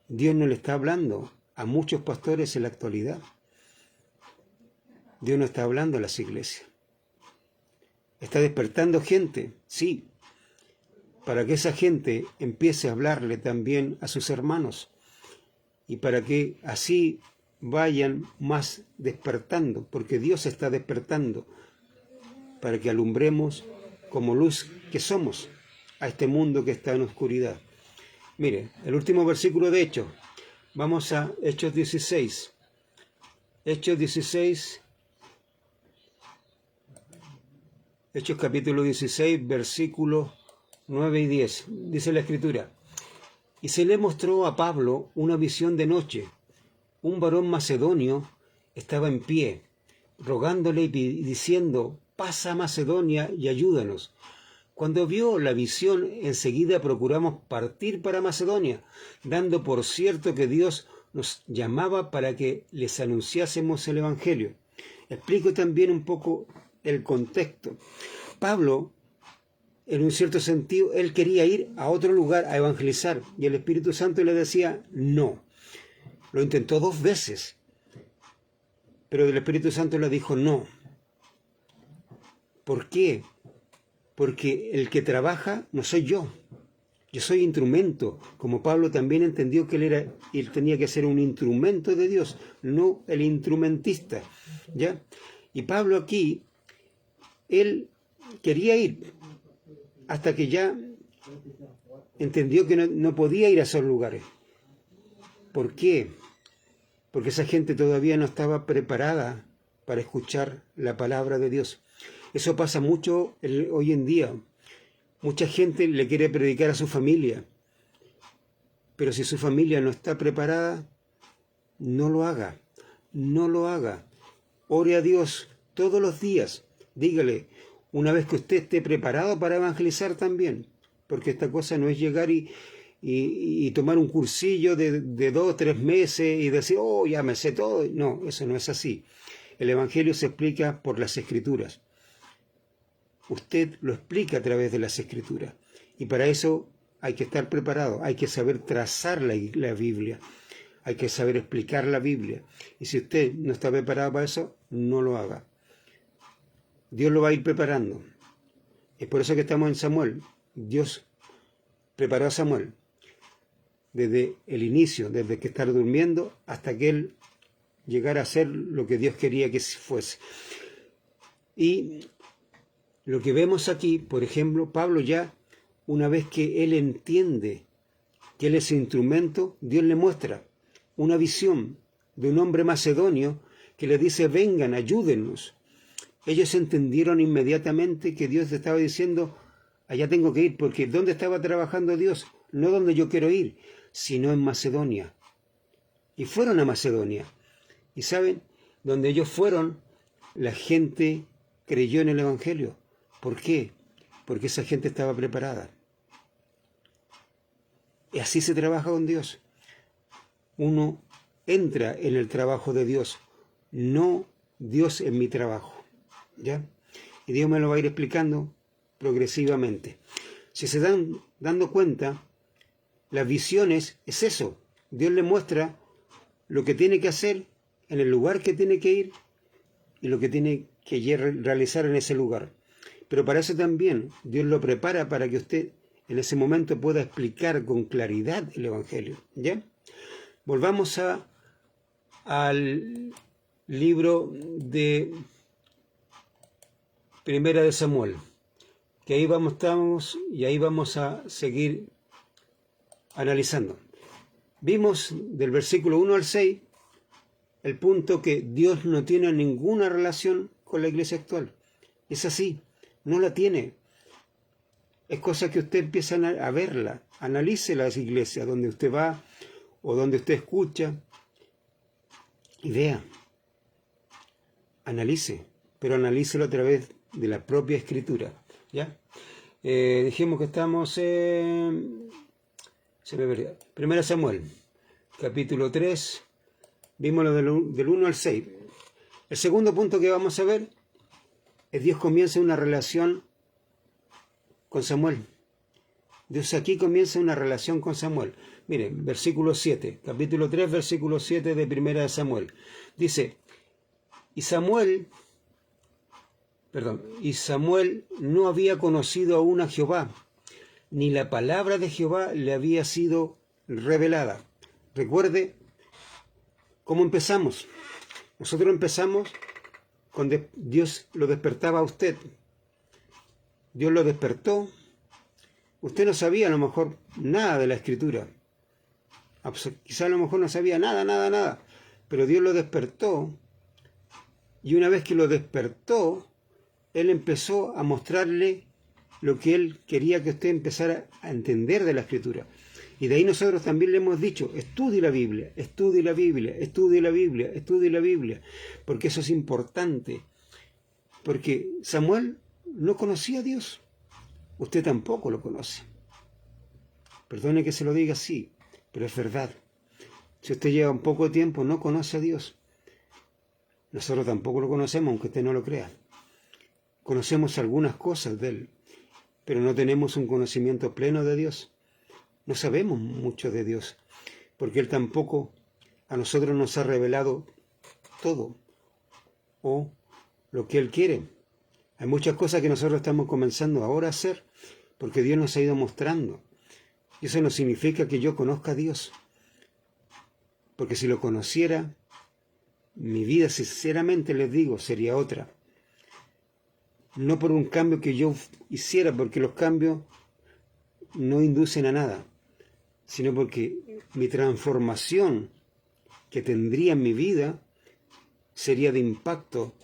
Dios no le está hablando a muchos pastores en la actualidad. Dios no está hablando a las iglesias. Está despertando gente, sí, para que esa gente empiece a hablarle también a sus hermanos y para que así vayan más despertando, porque Dios está despertando para que alumbremos como luz que somos a este mundo que está en oscuridad. Mire, el último versículo de Hechos. Vamos a Hechos 16. Hechos 16. Hechos capítulo 16, versículos 9 y 10. Dice la Escritura. Y se le mostró a Pablo una visión de noche. Un varón macedonio estaba en pie, rogándole y diciendo, pasa a Macedonia y ayúdanos. Cuando vio la visión, enseguida procuramos partir para Macedonia, dando por cierto que Dios nos llamaba para que les anunciásemos el Evangelio. Explico también un poco el contexto. Pablo, en un cierto sentido, él quería ir a otro lugar a evangelizar, y el Espíritu Santo le decía no. Lo intentó 2 veces, pero el Espíritu Santo le dijo no. ¿Por qué? Porque el que trabaja no soy yo. Yo soy instrumento, como Pablo también entendió que él tenía que ser un instrumento de Dios, no el instrumentista, ¿ya? Y Pablo aquí, él quería ir, hasta que ya entendió que no podía ir a esos lugares. ¿Por qué? Porque esa gente todavía no estaba preparada para escuchar la palabra de Dios. Eso pasa mucho hoy en día. Mucha gente le quiere predicar a su familia, pero si su familia no está preparada, no lo haga, no lo haga. Ore a Dios todos los días, dígale, una vez que usted esté preparado para evangelizar también, porque esta cosa no es llegar y tomar un cursillo de 2 o 3 meses y decir, oh, ya me sé todo. No, eso no es así. El Evangelio se explica por las Escrituras. Usted lo explica a través de las Escrituras. Y para eso hay que estar preparado, hay que saber trazar la Biblia, hay que saber explicar la Biblia. Y si usted no está preparado para eso, no lo haga. Dios lo va a ir preparando. Es por eso que estamos en Samuel. Dios preparó a Samuel desde el inicio, desde que estaba durmiendo hasta que él llegara a ser lo que Dios quería que fuese. Y lo que vemos aquí, por ejemplo, Pablo ya, una vez que él entiende que él es instrumento, Dios le muestra una visión de un hombre macedonio que le dice, vengan, ayúdennos. Ellos entendieron inmediatamente que Dios estaba diciendo, allá tengo que ir, porque ¿dónde estaba trabajando Dios? No donde yo quiero ir, sino en Macedonia. Y fueron a Macedonia. Y saben, donde ellos fueron, la gente creyó en el Evangelio. ¿Por qué? Porque esa gente estaba preparada. Y así se trabaja con Dios. Uno entra en el trabajo de Dios, no Dios en mi trabajo. ¿Ya? Y Dios me lo va a ir explicando progresivamente. Si se dan dando cuenta, las visiones es eso. Dios le muestra lo que tiene que hacer en el lugar que tiene que ir y lo que tiene que realizar en ese lugar. Pero para eso también Dios lo prepara para que usted en ese momento pueda explicar con claridad el Evangelio. ¿Ya? Volvamos a libro de Primera de Samuel, que ahí estamos y ahí vamos a seguir analizando. Vimos del versículo 1 al 6 el punto que Dios no tiene ninguna relación con la iglesia actual. Es así, no la tiene. Es cosa que usted empieza a verla, analice las iglesias donde usted va o donde usted escucha y vea, analice, pero analícelo a través de la propia escritura, ¿ya? Dijimos que estamos en 1 Samuel, capítulo 3, vimos lo del 1 al 6. El segundo punto que vamos a ver es Dios comienza una relación con Samuel. Dios aquí comienza una relación con Samuel. Miren, versículo 7, capítulo 3, versículo 7 de 1 Samuel. Dice, y Samuel no había conocido aún a Jehová, ni la palabra de Jehová le había sido revelada. Recuerde cómo empezamos. Nosotros empezamos cuando Dios lo despertaba a usted. Dios lo despertó. Usted no sabía a lo mejor nada de la Escritura. Quizá a lo mejor no sabía nada. Pero Dios lo despertó. Y una vez que lo despertó, Él empezó a mostrarle lo que Él quería que usted empezara a entender de la Escritura. Y de ahí nosotros también le hemos dicho, estudie la Biblia, estudie la Biblia, estudie la Biblia, estudie la Biblia, porque eso es importante. Porque Samuel no conocía a Dios. Usted tampoco lo conoce. Perdone que se lo diga así, pero es verdad. Si usted lleva un poco de tiempo, no conoce a Dios. Nosotros tampoco lo conocemos, aunque usted no lo crea. Conocemos algunas cosas de Él, pero no tenemos un conocimiento pleno de Dios. No sabemos mucho de Dios, porque Él tampoco a nosotros nos ha revelado todo, o lo que Él quiere. Hay muchas cosas que nosotros estamos comenzando ahora a hacer, porque Dios nos ha ido mostrando. Y eso no significa que yo conozca a Dios, porque si lo conociera, mi vida, sinceramente les digo, sería otra. No por un cambio que yo hiciera, porque los cambios no inducen a nada, sino porque mi transformación que tendría en mi vida sería de impacto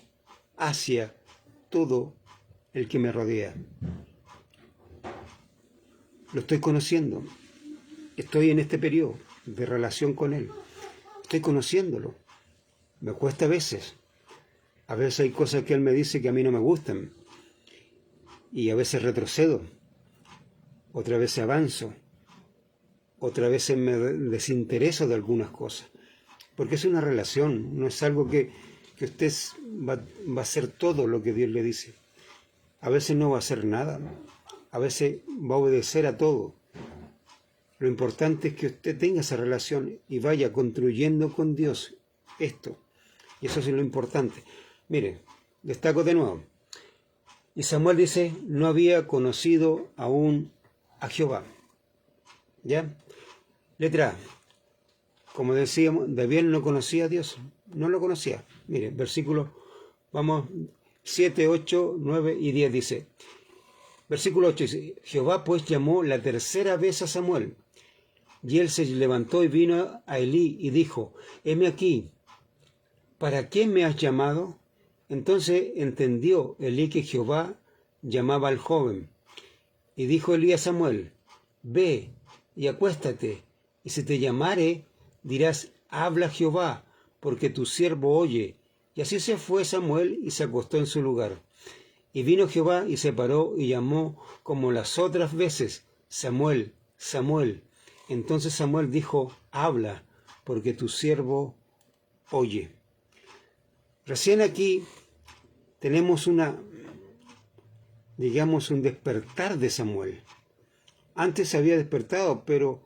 hacia todo el que me rodea. Lo estoy conociendo. Estoy en este periodo de relación con Él. Estoy conociéndolo. Me cuesta a veces. A veces hay cosas que Él me dice que a mí no me gustan. Y a veces retrocedo. Otras veces avanzo. Otras veces me desintereso de algunas cosas. Porque es una relación. No es algo que usted va a hacer todo lo que Dios le dice. A veces no va a hacer nada. A veces va a obedecer a todo. Lo importante es que usted tenga esa relación y vaya construyendo con Dios esto. Y eso es lo importante. Mire, destaco de nuevo. Y Samuel dice, no había conocido aún a Jehová. ¿Ya? Letra A. Como decíamos, David no conocía a Dios. No lo conocía. Mire, versículo, vamos, 7, 8, 9 y 10 dice. Versículo 8 dice, Jehová pues llamó la tercera vez a Samuel. Y él se levantó y vino a Elí y dijo, heme aquí, ¿para qué me has llamado? Entonces entendió Elí que Jehová llamaba al joven. Y dijo Elí a Samuel, ve y acuéstate, y si te llamare, dirás, habla Jehová, porque tu siervo oye. Y así se fue Samuel y se acostó en su lugar. Y vino Jehová y se paró y llamó como las otras veces, Samuel, Samuel. Entonces Samuel dijo, habla, porque tu siervo oye. Recién aquí tenemos un despertar de Samuel. Antes se había despertado, pero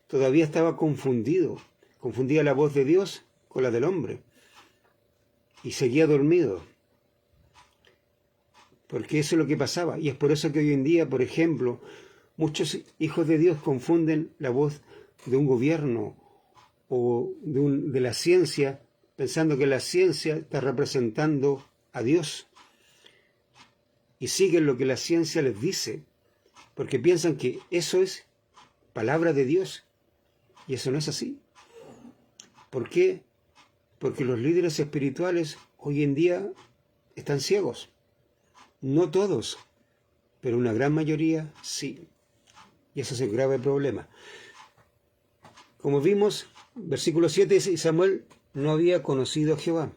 todavía estaba confundido. Confundía la voz de Dios con la del hombre. Y seguía dormido. Porque eso es lo que pasaba. Y es por eso que hoy en día, por ejemplo, muchos hijos de Dios confunden la voz de un gobierno o de la ciencia pensando que la ciencia está representando a Dios y siguen lo que la ciencia les dice, porque piensan que eso es palabra de Dios, y eso no es así. ¿Por qué? Porque los líderes espirituales hoy en día están ciegos. No todos, pero una gran mayoría sí. Y eso es un grave problema. Como vimos, versículo 7 dice, y Samuel no había conocido a Jehová.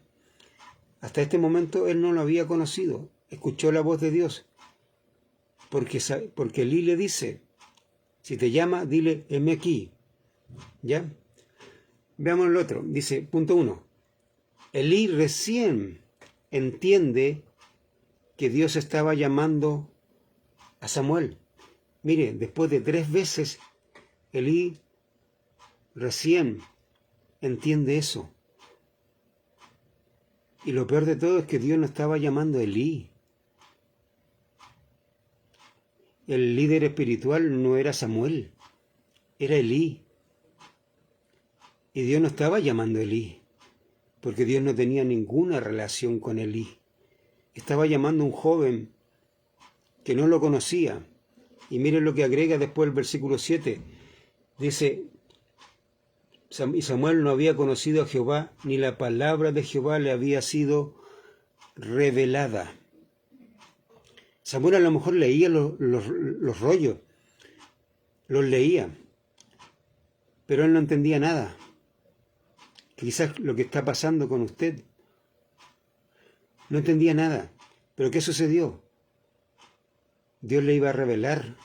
Hasta este momento él no lo había conocido. Escuchó la voz de Dios. Porque Elí le dice, si te llama, dile, heme aquí. ¿Ya? Veamos el otro. Dice, punto 1. Elí recién entiende que Dios estaba llamando a Samuel. Mire, después de 3 veces, Elí recién entiende eso. Y lo peor de todo es que Dios no estaba llamando a Elí. El líder espiritual no era Samuel, era Elí. Y Dios no estaba llamando a Elí, porque Dios no tenía ninguna relación con Elí. Estaba llamando a un joven que no lo conocía. Y miren lo que agrega después el versículo 7. Dice, y Samuel no había conocido a Jehová, ni la palabra de Jehová le había sido revelada. Samuel a lo mejor leía los rollos, los leía, pero él no entendía nada. Quizás lo que está pasando con usted, no entendía nada. Pero ¿qué sucedió? Dios le iba a revelar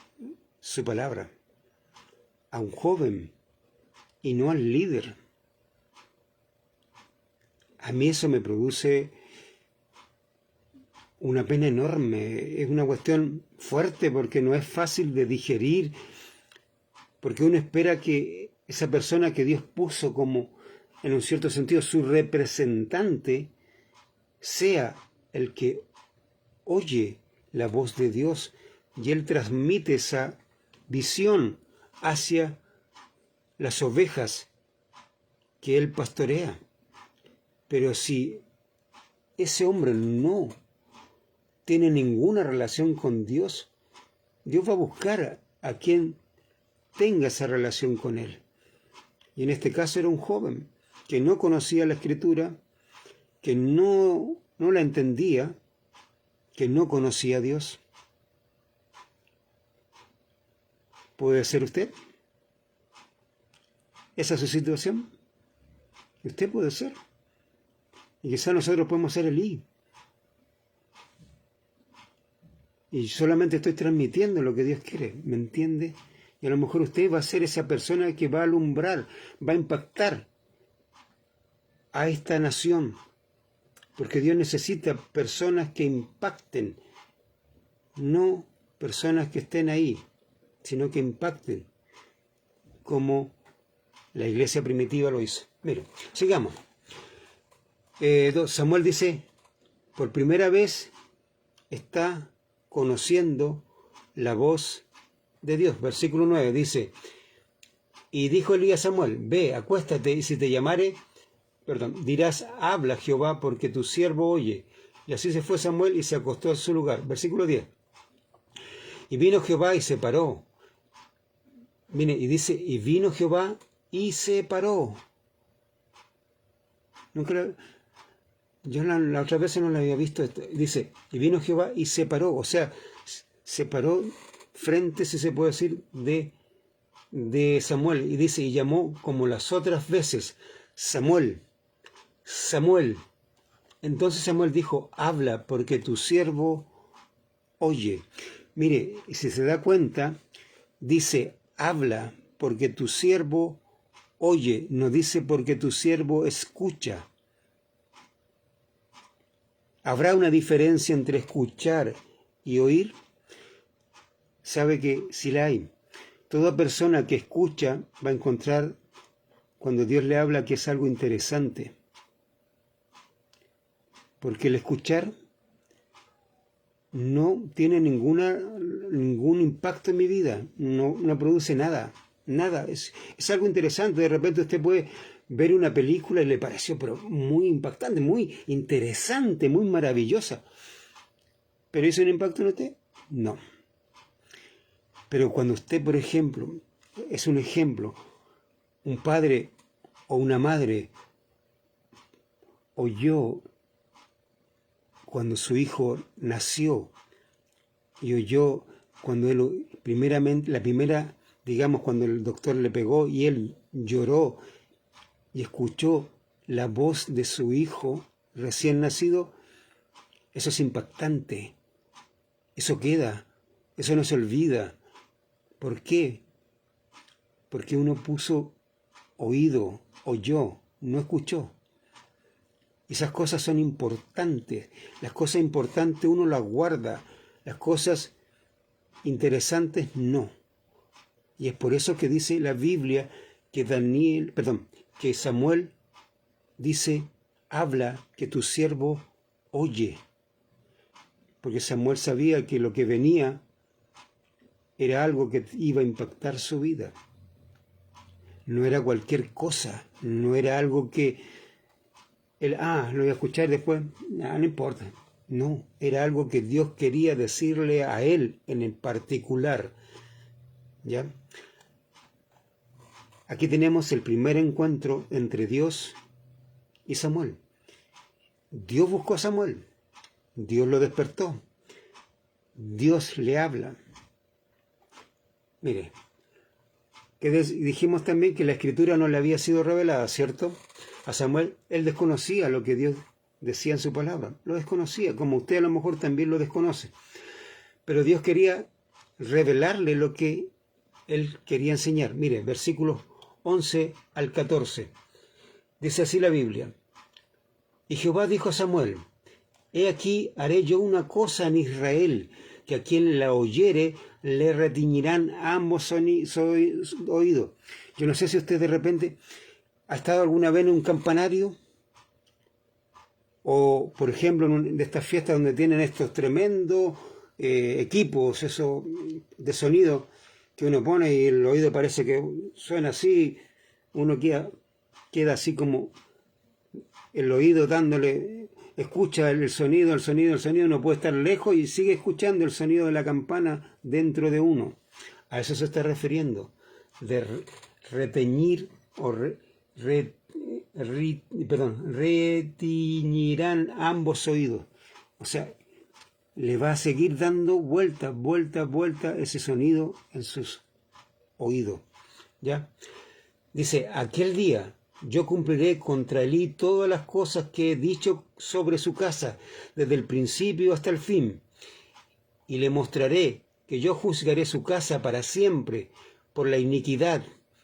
su palabra a un joven y no al líder. A mí eso me produce una pena enorme, es una cuestión fuerte porque no es fácil de digerir, porque uno espera que esa persona que Dios puso como, en un cierto sentido, su representante, sea el que oye la voz de Dios y Él transmite esa visión hacia las ovejas que Él pastorea. Pero si ese hombre no tiene ninguna relación con Dios, Dios va a buscar a quien tenga esa relación con Él. Y en este caso era un joven que no conocía la Escritura, que no la entendía, que no conocía a Dios. ¿Puede ser usted? ¿Esa es su situación? Usted puede ser. Y quizás nosotros podemos ser Elí. Y solamente estoy transmitiendo lo que Dios quiere, ¿me entiende? Y a lo mejor usted va a ser esa persona que va a alumbrar, va a impactar a esta nación. Porque Dios necesita personas que impacten, no personas que estén ahí, sino que impacten, como la iglesia primitiva lo hizo. Miren, sigamos. Samuel dice, por primera vez está conociendo la voz de Dios. Versículo 9 dice, y dijo Elí a Samuel, ve, acuéstate, y si te llamare, dirás, habla Jehová, porque tu siervo oye. Y así se fue Samuel y se acostó en su lugar. Versículo 10. Y vino Jehová y se paró. Mire, y dice, y vino Jehová y se paró. Yo la otra vez no la había visto. Dice, y vino Jehová y se paró. O sea, se paró frente, si se puede decir, de Samuel. Y dice, y llamó como las otras veces, Samuel, Samuel. Entonces Samuel dijo, habla, porque tu siervo oye. Mire, si se da cuenta, dice, habla, porque tu siervo oye. No dice, porque tu siervo escucha. ¿Habrá una diferencia entre escuchar y oír? Sabe que sí la hay. Toda persona que escucha va a encontrar, cuando Dios le habla, que es algo interesante. Porque el escuchar no tiene ningún impacto en mi vida, no produce nada. nada. Es algo interesante. De repente usted puede ver una película y le pareció pero muy impactante, muy interesante, muy maravillosa. ¿Pero hizo un impacto en usted? No. Pero cuando usted, por ejemplo, es un ejemplo, un padre o una madre oyó cuando su hijo nació y oyó cuando él, digamos, cuando el doctor le pegó y él lloró y escuchó la voz de su hijo recién nacido, eso es impactante, eso queda, eso no se olvida. ¿Por qué? Porque uno puso oído, oyó, no escuchó. Esas cosas son importantes. Las cosas importantes uno las guarda. Las cosas interesantes no. Y es por eso que dice la Biblia que que Samuel dice, habla que tu siervo oye. Porque Samuel sabía que lo que venía era algo que iba a impactar su vida. No era cualquier cosa, no era algo que él, lo voy a escuchar después, no importa. No, era algo que Dios quería decirle a él en el particular. ¿Ya? Aquí tenemos el primer encuentro entre Dios y Samuel. Dios buscó a Samuel, Dios lo despertó, Dios le habla. Mire, que dijimos también que la escritura no le había sido revelada, ¿cierto? A Samuel, él desconocía lo que Dios decía en su palabra, lo desconocía, como usted a lo mejor también lo desconoce. Pero Dios quería revelarle lo que él quería enseñar. Mire, versículos 11 al 14. Dice así la Biblia. Y Jehová dijo a Samuel, he aquí haré yo una cosa en Israel, que a quien la oyere le retiñirán ambos oídos. Yo no sé si usted de repente ha estado alguna vez en un campanario, o por ejemplo de estas fiestas donde tienen estos tremendos equipos eso, de sonido que uno pone y el oído parece que suena así, uno queda así como el oído dándole, escucha el sonido, uno puede estar lejos y sigue escuchando el sonido de la campana dentro de uno. A eso se está refiriendo, de retiñir o retiñirán ambos oídos. O sea, le va a seguir dando vuelta ese sonido en sus oídos. ¿Ya? Dice, aquel día yo cumpliré contra Elí todas las cosas que he dicho sobre su casa, desde el principio hasta el fin, y le mostraré que yo juzgaré su casa para siempre por la iniquidad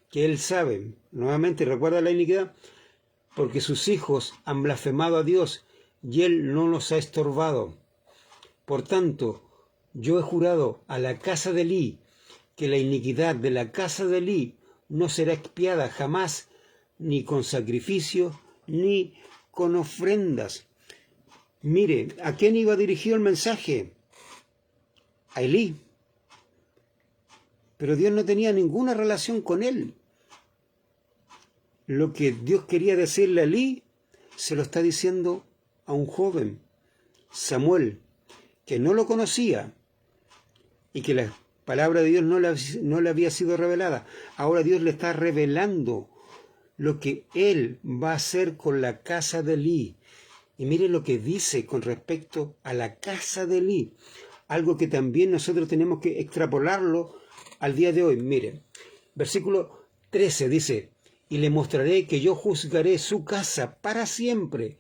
que él sabe. Nuevamente, ¿recuerda la iniquidad? Porque sus hijos han blasfemado a Dios y él no los ha estorbado. Por tanto, yo he jurado a la casa de Elí que la iniquidad de la casa de Elí no será expiada jamás, ni con sacrificio, ni con ofrendas. Mire, ¿a quién iba dirigido el mensaje? A Elí. Pero Dios no tenía ninguna relación con él. Lo que Dios quería decirle a Elí, se lo está diciendo a un joven, Samuel, que no lo conocía y que la palabra de Dios no le había sido revelada. Ahora Dios le está revelando lo que él va a hacer con la casa de Elí. Y mire lo que dice con respecto a la casa de Elí, algo que también nosotros tenemos que extrapolarlo al día de hoy. Mire, versículo 13 dice, y le mostraré que yo juzgaré su casa para siempre.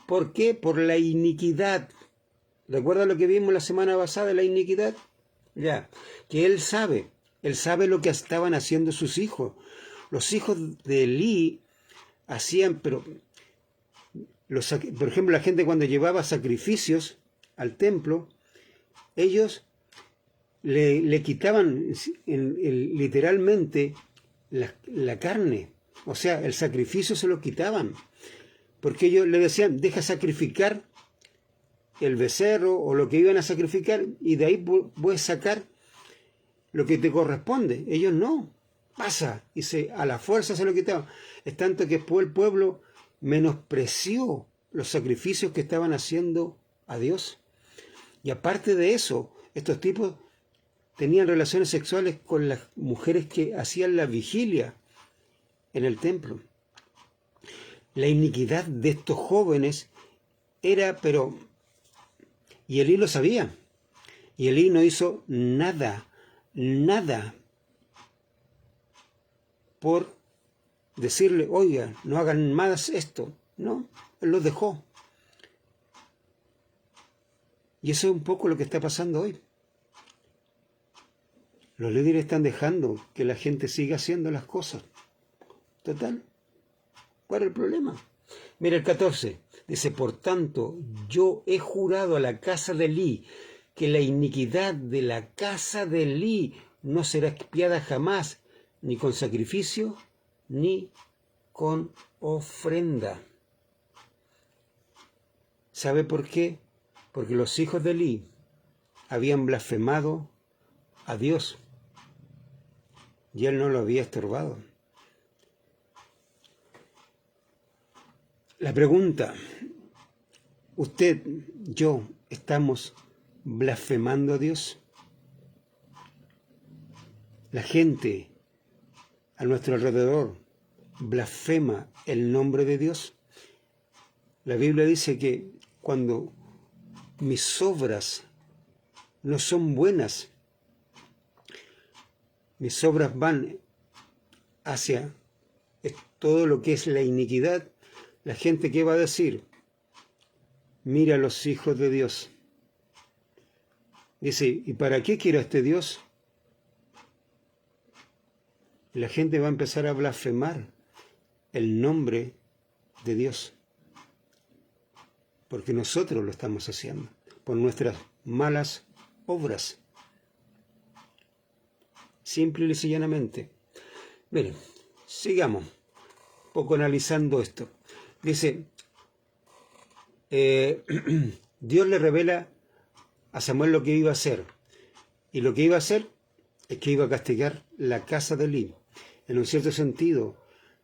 ¿Por qué? Por la iniquidad. ¿Recuerda lo que vimos la semana pasada de la iniquidad? Ya, que él sabe lo que estaban haciendo sus hijos. Los hijos de Elí hacían, por ejemplo, la gente cuando llevaba sacrificios al templo, ellos le quitaban literalmente la carne, o sea, el sacrificio se lo quitaban, porque ellos le decían, deja sacrificar el becerro o lo que iban a sacrificar y de ahí puedes sacar lo que te corresponde. Ellos no. pasa, y a la fuerza se lo quitaban. Es tanto que después el pueblo menospreció los sacrificios que estaban haciendo a Dios. Y aparte de eso, estos tipos tenían relaciones sexuales con las mujeres que hacían la vigilia en el templo. La iniquidad de estos jóvenes era, pero... Y Elí lo sabía. Y Elí no hizo nada por decirle, oiga, no hagan más esto. No, él los dejó. Y eso es un poco lo que está pasando hoy. Los líderes están dejando que la gente siga haciendo las cosas. Total, ¿cuál es el problema? Mira el 14, dice, por tanto, yo he jurado a la casa de Elí que la iniquidad de la casa de Elí no será expiada jamás, ni con sacrificio, ni con ofrenda. ¿Sabe por qué? Porque los hijos de Elí habían blasfemado a Dios y él no lo había estorbado. La pregunta, ¿usted, yo, estamos blasfemando a Dios? La gente a nuestro alrededor blasfema el nombre de Dios. La Biblia dice que cuando mis obras no son buenas, mis obras van hacia todo lo que es la iniquidad, la gente, ¿qué va a decir? Mira a los hijos de Dios. Dice, ¿y para qué quiero a este Dios? Y la gente va a empezar a blasfemar el nombre de Dios. Porque nosotros lo estamos haciendo, por nuestras malas obras. Simple y sencillamente. Miren, sigamos un poco analizando esto. Dice, Dios le revela a Samuel lo que iba a hacer. Y lo que iba a hacer es que iba a castigar la casa de Elí. En un cierto sentido,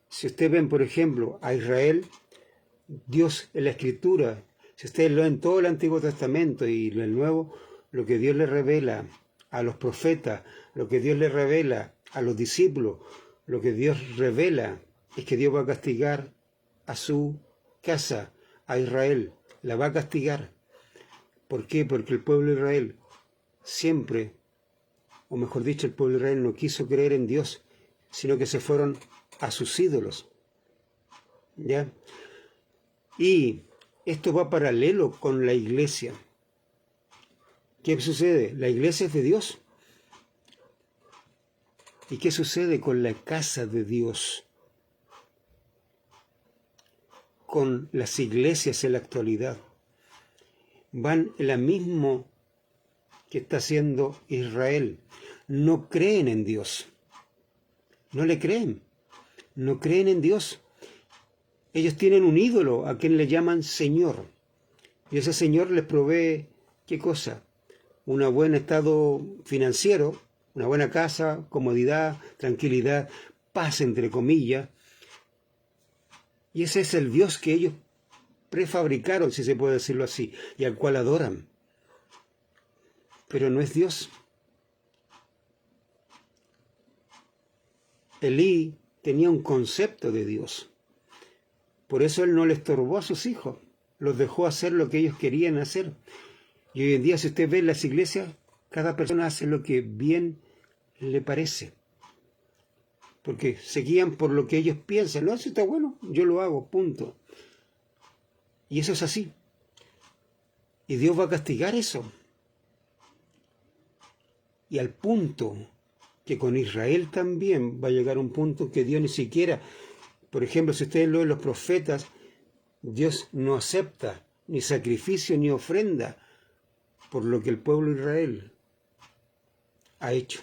si ustedes ven, por ejemplo, a Israel, Dios en la Escritura, si ustedes leen todo el Antiguo Testamento y el Nuevo, lo que Dios le revela a los profetas, lo que Dios le revela a los discípulos, lo que Dios revela es que Dios va a castigar a su casa, a Israel, la va a castigar. ¿Por qué? Porque el pueblo de Israel siempre, o mejor dicho, el pueblo de Israel no quiso creer en Dios, sino que se fueron a sus ídolos. ¿Ya? Y esto va paralelo con la iglesia. ¿Qué sucede? La iglesia es de Dios. ¿Y qué sucede con la casa de Dios? Con las iglesias en la actualidad. Van en la misma que está haciendo Israel. No creen en Dios. No le creen. No creen en Dios. Ellos tienen un ídolo a quien le llaman Señor. Y ese Señor les provee, ¿qué cosa? Un buen estado financiero, una buena casa, comodidad, tranquilidad, paz entre comillas. Y ese es el Dios que ellos prefabricaron, si se puede decirlo así, y al cual adoran. Pero no es Dios. Elí tenía un concepto de Dios. Por eso él no le estorbó a sus hijos. Los dejó hacer lo que ellos querían hacer. Y hoy en día, si usted ve en las iglesias, cada persona hace lo que bien le parece. Porque se guían por lo que ellos piensan. No, eso está bueno, yo lo hago, punto. Y eso es así. Y Dios va a castigar eso. Y al punto que con Israel también va a llegar un punto que Dios ni siquiera, por ejemplo, si ustedes leen los profetas, Dios no acepta ni sacrificio ni ofrenda por lo que el pueblo de Israel ha hecho.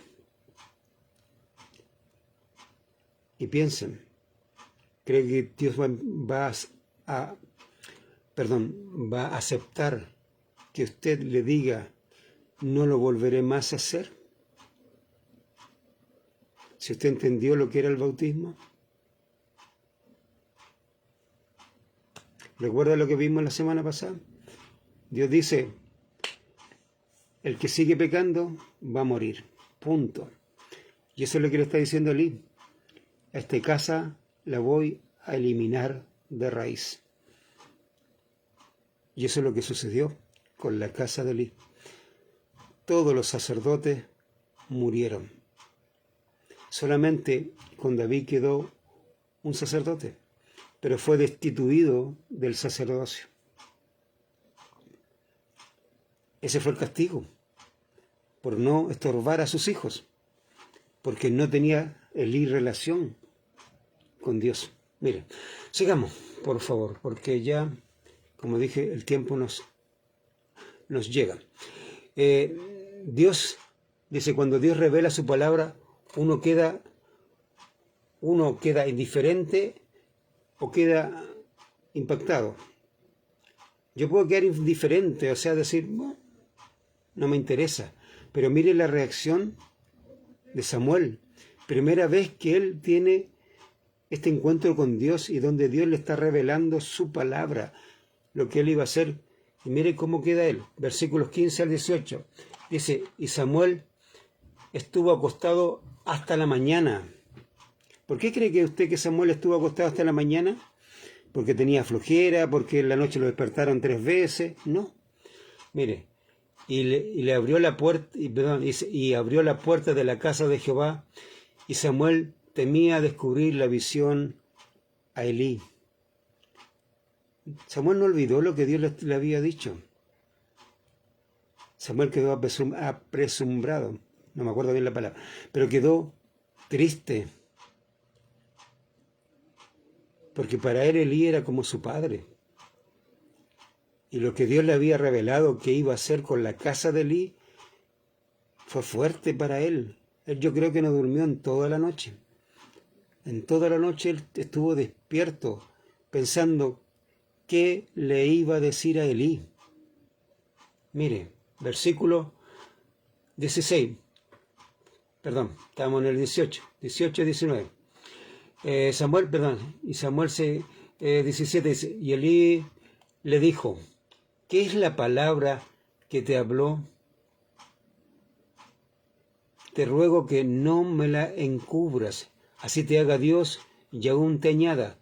Y piensen, ¿cree que Dios va a aceptar que usted le diga, no lo volveré más a hacer? Si usted entendió lo que era el bautismo. ¿Recuerda lo que vimos la semana pasada? Dios dice, el que sigue pecando va a morir. Punto. Y eso es lo que le está diciendo Elí. Esta casa la voy a eliminar de raíz. Y eso es lo que sucedió con la casa de Elí. Todos los sacerdotes murieron. Solamente con David quedó un sacerdote, pero fue destituido del sacerdocio. Ese fue el castigo, por no estorbar a sus hijos, porque no tenía Elí relación con Dios. Miren, sigamos, por favor, porque ya, como dije, el tiempo nos llega. Dios, dice, cuando Dios revela su palabra, uno queda indiferente o queda impactado. Yo puedo quedar indiferente, o sea, decir, no me interesa. Pero mire la reacción de Samuel. Primera vez que él tiene este encuentro con Dios y donde Dios le está revelando su palabra, lo que él iba a hacer. Y mire cómo queda él. Versículos 15 al 18. Dice, y Samuel estuvo acostado hasta la mañana. ¿Por qué cree que usted que Samuel estuvo acostado hasta la mañana? ¿Porque tenía flojera? ¿Porque en la noche lo despertaron 3 veces? No. Mire, y le abrió la puerta, y abrió la puerta de la casa de Jehová, y Samuel temía descubrir la visión a Elí. Samuel no olvidó lo que Dios le había dicho. Samuel quedó apresumbrado, no me acuerdo bien la palabra, pero quedó triste, porque para él Elí era como su padre. Y lo que Dios le había revelado que iba a hacer con la casa de Elí fue fuerte para él. Él yo creo que no durmió en toda la noche. En toda la noche él estuvo despierto, pensando qué le iba a decir a Elí. Mire, versículo 16. Perdón, estamos en el 18 y 19. Samuel 17 dice, y Elí le dijo, ¿qué es la palabra que te habló? Te ruego que no me la encubras, así te haga Dios y aún te añada,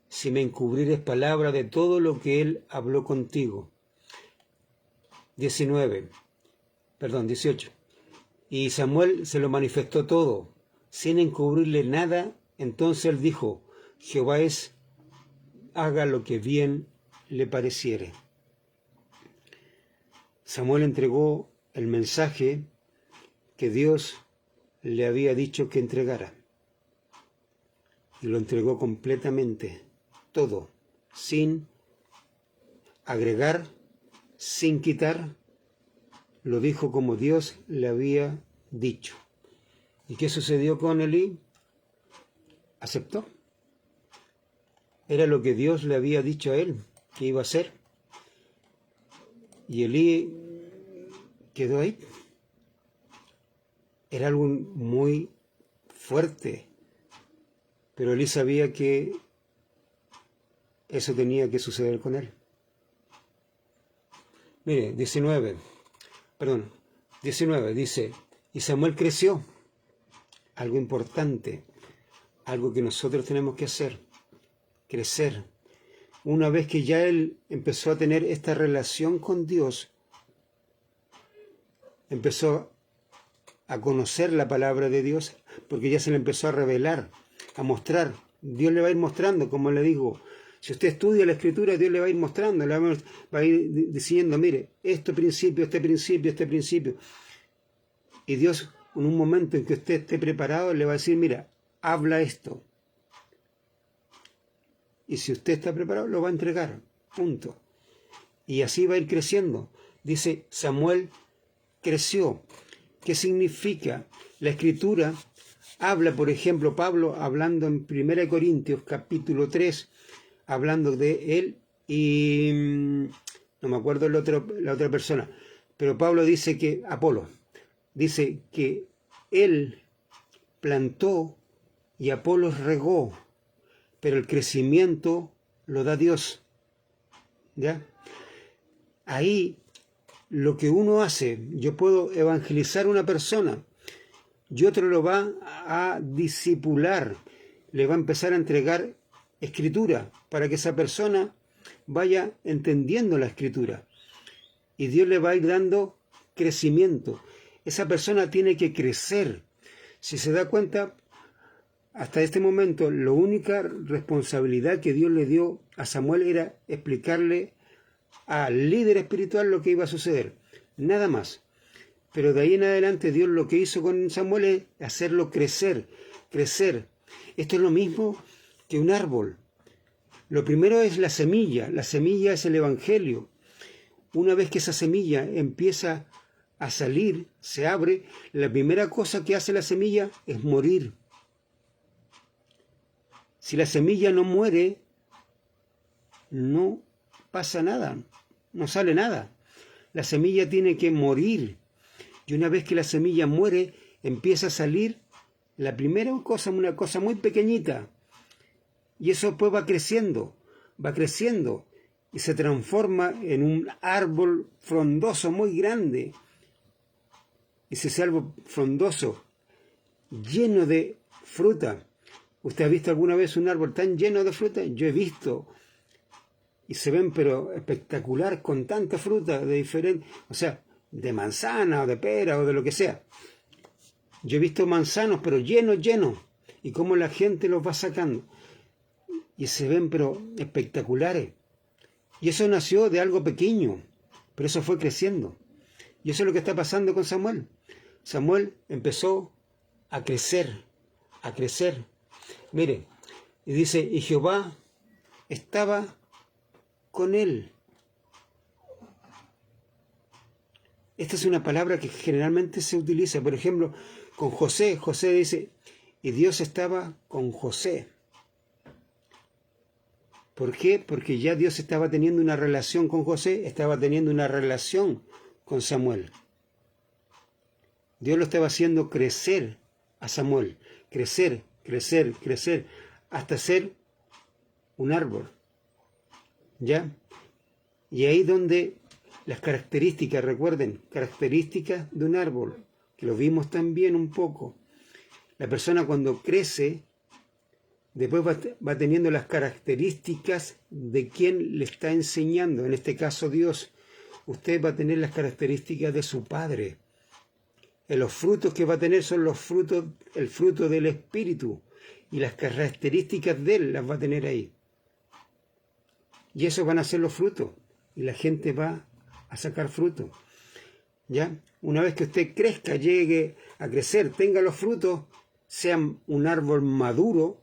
si me encubrieres palabra de todo lo que él habló contigo. 18. Y Samuel se lo manifestó todo, sin encubrirle nada. Entonces él dijo, Jehová haga lo que bien le pareciere. Samuel entregó el mensaje que Dios le había dicho que entregara. Y lo entregó completamente, todo, sin agregar, sin quitar. Lo dijo como Dios le había dicho. ¿Y qué sucedió con Elí? Aceptó. Era lo que Dios le había dicho a él que iba a hacer. Y Elí quedó ahí. Era algo muy fuerte, pero Elí sabía que eso tenía que suceder con él. Mire, 19 dice, y Samuel creció. Algo importante, algo que nosotros tenemos que hacer, crecer. Una vez que ya él empezó a tener esta relación con Dios, empezó a conocer la palabra de Dios, porque ya se le empezó a revelar, a mostrar. Dios le va a ir mostrando, como le digo, si usted estudia la Escritura, Dios le va a ir mostrando, le va a ir diciendo, mire, este principio. Y Dios, en un momento en que usted esté preparado, le va a decir, mira, habla esto. Y si usted está preparado, lo va a entregar. Punto. Y así va a ir creciendo. Dice, Samuel creció. ¿Qué significa? La Escritura habla, por ejemplo, Pablo hablando en 1 Corintios capítulo 3, hablando de él y no me acuerdo la otra persona, pero Pablo dice que, Apolo, dice que él plantó y Apolos regó, pero el crecimiento lo da Dios. ¿Ya? Ahí lo que uno hace, yo puedo evangelizar a una persona y otro lo va a discipular, le va a empezar a entregar escritura para que esa persona vaya entendiendo la escritura. Y Dios le va a ir dando crecimiento. Esa persona tiene que crecer. Si se da cuenta, hasta este momento, la única responsabilidad que Dios le dio a Samuel era explicarle al líder espiritual lo que iba a suceder. Nada más. Pero de ahí en adelante Dios lo que hizo con Samuel es hacerlo crecer, crecer. Esto es lo mismo que un árbol. Lo primero es la semilla es el Evangelio. Una vez que esa semilla empieza a salir, se abre, la primera cosa que hace la semilla es morir. Si la semilla no muere, no pasa nada, no sale nada. La semilla tiene que morir. Y una vez que la semilla muere, empieza a salir la primera cosa, una cosa muy pequeñita. Y eso después va creciendo, y se transforma en un árbol frondoso muy grande. Y ese árbol frondoso, lleno de fruta. ¿Usted ha visto alguna vez un árbol tan lleno de fruta? Yo he visto. Y se ven, pero espectacular, con tanta fruta de diferente, o sea, de manzana o de pera o de lo que sea. Yo he visto manzanos, pero llenos, y cómo la gente los va sacando. Y se ven, pero espectaculares. Y eso nació de algo pequeño, pero eso fue creciendo. Y eso es lo que está pasando con Samuel. Samuel empezó a crecer, a crecer. Mire, y dice, y Jehová estaba con él. Esta es una palabra que generalmente se utiliza. Por ejemplo, con José. José dice, y Dios estaba con José. ¿Por qué? Porque ya Dios estaba teniendo una relación con José, estaba teniendo una relación con Samuel. Dios lo estaba haciendo crecer a Samuel. Crecer, hasta ser un árbol. ¿Ya? Y ahí donde las características, recuerden, características de un árbol, que lo vimos también un poco. La persona cuando crece, después va teniendo las características de quien le está enseñando, en este caso Dios. Usted va a tener las características de su Padre. Los frutos que va a tener son el fruto del Espíritu, y las características de Él las va a tener ahí. Y esos van a ser los frutos, y la gente va a sacar frutos. ¿Ya? Una vez que usted crezca, llegue a crecer, tenga los frutos, sean un árbol maduro,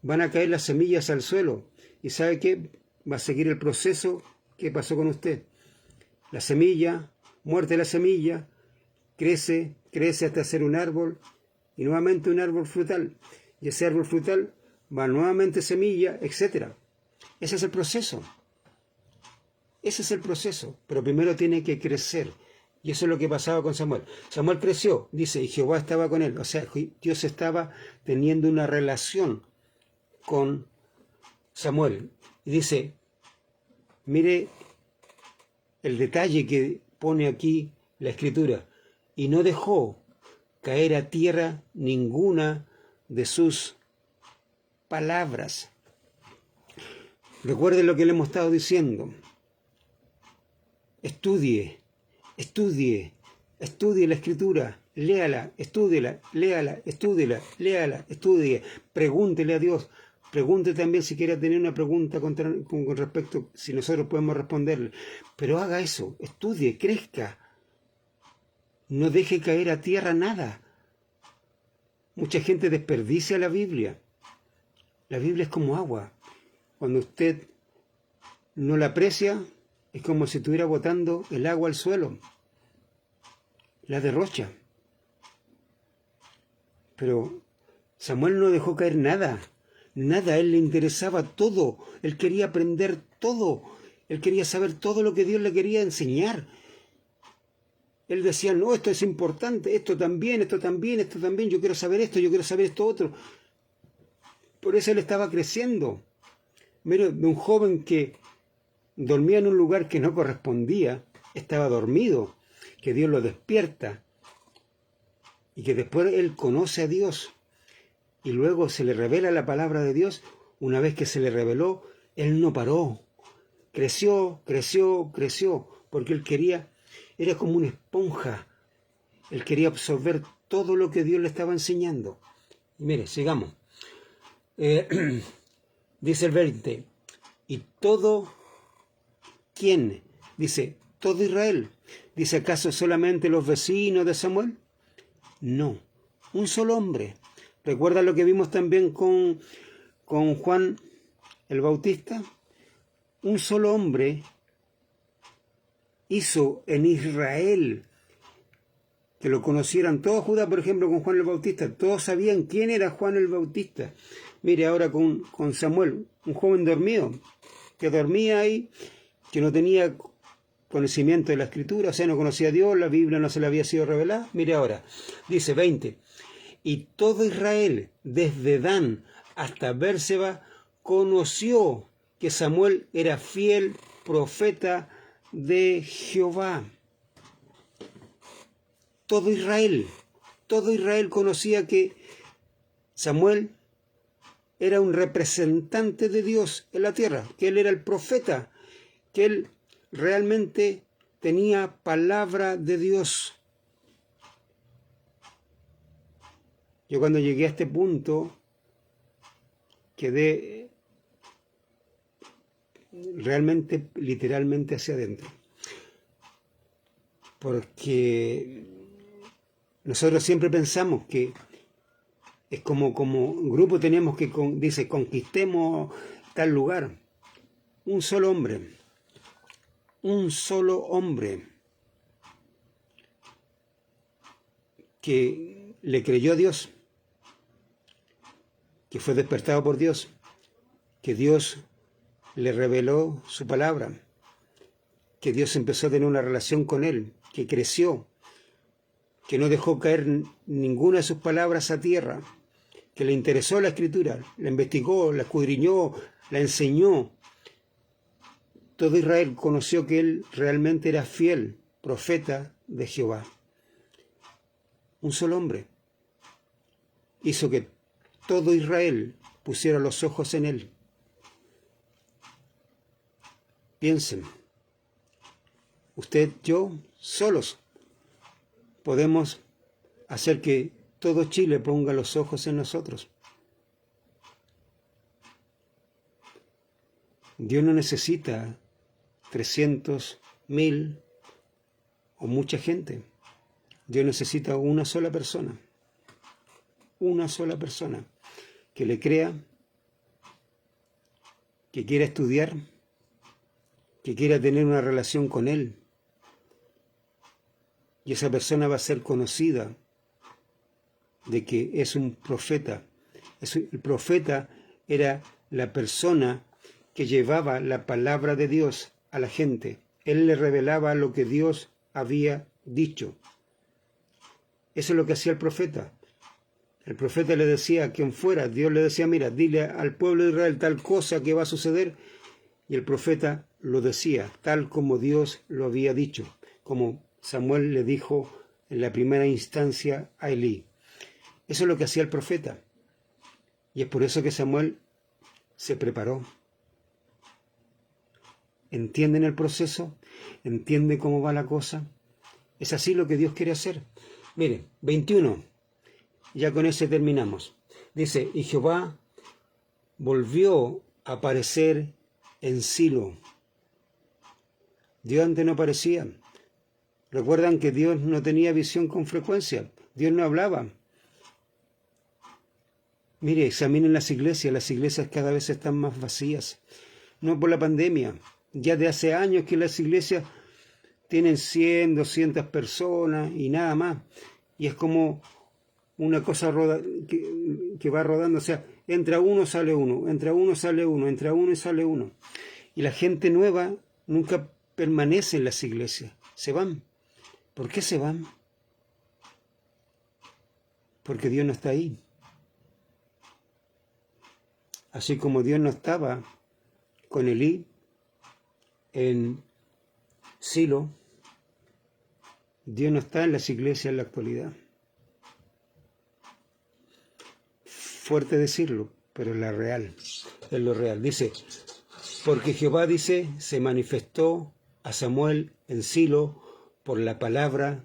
van a caer las semillas al suelo. ¿Y sabe qué? Va a seguir el proceso que pasó con usted. La semilla, muerte la semilla, crece hasta ser un árbol, y nuevamente un árbol frutal. Y ese árbol frutal va nuevamente semilla, etc. Ese es el proceso. Ese es el proceso. Pero primero tiene que crecer. Y eso es lo que pasaba con Samuel. Samuel creció, dice, y Jehová estaba con él. O sea, Dios estaba teniendo una relación con Samuel. Y dice, mire el detalle que pone aquí la Escritura. Y no dejó caer a tierra ninguna de sus palabras. Recuerde lo que le hemos estado diciendo. Estudie la Escritura, léala, estúdiela, estudie, pregúntele a Dios. Pregunte también si quiere tener una pregunta con respecto, si nosotros podemos responderle. Pero haga eso, estudie, crezca. No deje caer a tierra nada. Mucha gente desperdicia la Biblia. La Biblia es como agua. Cuando usted no la aprecia, es como si estuviera botando el agua al suelo. La derrocha. Pero Samuel no dejó caer nada. Nada, a él le interesaba todo. Él quería aprender todo. Él quería saber todo lo que Dios le quería enseñar. Él decía, no, esto es importante, esto también, esto también, esto también, yo quiero saber esto, yo quiero saber esto otro. Por eso él estaba creciendo. Mira, de un joven que dormía en un lugar que no correspondía, estaba dormido, que Dios lo despierta, y que después él conoce a Dios, y luego se le revela la palabra de Dios. Una vez que se le reveló, él no paró. Creció, creció, creció, porque él quería, era como una esponja. Él quería absorber todo lo que Dios le estaba enseñando. Y mire, sigamos. Dice el 20, y todo, ¿quién? Dice, todo Israel. Dice, ¿acaso solamente los vecinos de Samuel? No, un solo hombre. ¿Recuerda lo que vimos también con Juan el Bautista? Un solo hombre hizo en Israel que lo conocieran todos Judá, por ejemplo, con Juan el Bautista. Todos sabían quién era Juan el Bautista. Mire ahora con Samuel, un joven dormido, que dormía ahí, que no tenía conocimiento de la Escritura, o sea, no conocía a Dios, la Biblia no se le había sido revelada. Mire ahora, dice 20, y todo Israel, desde Dan hasta Bérseba, conoció que Samuel era fiel profeta de Jehová. Todo Israel conocía que Samuel era un representante de Dios en la tierra, que él era el profeta, que él realmente tenía palabra de Dios. Yo cuando llegué a este punto quedé realmente, literalmente hacia adentro. Porque nosotros siempre pensamos que es como grupo tenemos que, dice, conquistemos tal lugar. Un solo hombre que le creyó a Dios, que fue despertado por Dios, que Dios le reveló su palabra, que Dios empezó a tener una relación con él, que creció, que no dejó caer ninguna de sus palabras a tierra, que le interesó la Escritura, la investigó, la escudriñó, la enseñó. Todo Israel conoció que él realmente era fiel, profeta de Jehová. Un solo hombre hizo que todo Israel pusiera los ojos en él. Piensen, usted, yo, solos podemos hacer que todo Chile ponga los ojos en nosotros. Dios no necesita 300, 1000 o mucha gente. Dios necesita una sola persona que le crea, que quiera estudiar, que quiera tener una relación con Él. Y esa persona va a ser conocida de que es un profeta. El profeta era la persona que llevaba la palabra de Dios a la gente. Él le revelaba lo que Dios había dicho. Eso es lo que hacía el profeta. El profeta le decía a quien fuera, Dios le decía, mira, dile al pueblo de Israel tal cosa que va a suceder, y el profeta lo decía, tal como Dios lo había dicho, como Samuel le dijo en la primera instancia a Elí. Eso es lo que hacía el profeta. Y es por eso que Samuel se preparó. ¿Entienden el proceso? ¿Entienden cómo va la cosa? Es así lo que Dios quiere hacer. Mire, 21. Ya con ese terminamos. Dice, y Jehová volvió a aparecer en Silo. Dios antes no aparecía. Recuerdan que Dios no tenía visión con frecuencia. Dios no hablaba. Mire, examinen las iglesias cada vez están más vacías. No por la pandemia. Ya de hace años que las iglesias tienen 100, 200 personas y nada más. Y es como una cosa que va rodando. O sea, entra uno, sale uno. Entra uno, sale uno. Entra uno y sale uno. Y la gente nueva nunca permanece en las iglesias. Se van. ¿Por qué se van? Porque Dios no está ahí. Así como Dios no estaba con Elí en Silo, Dios no está en las iglesias en la actualidad. Fuerte decirlo, pero es lo real. Dice, porque Jehová, dice, se manifestó a Samuel en Silo por la palabra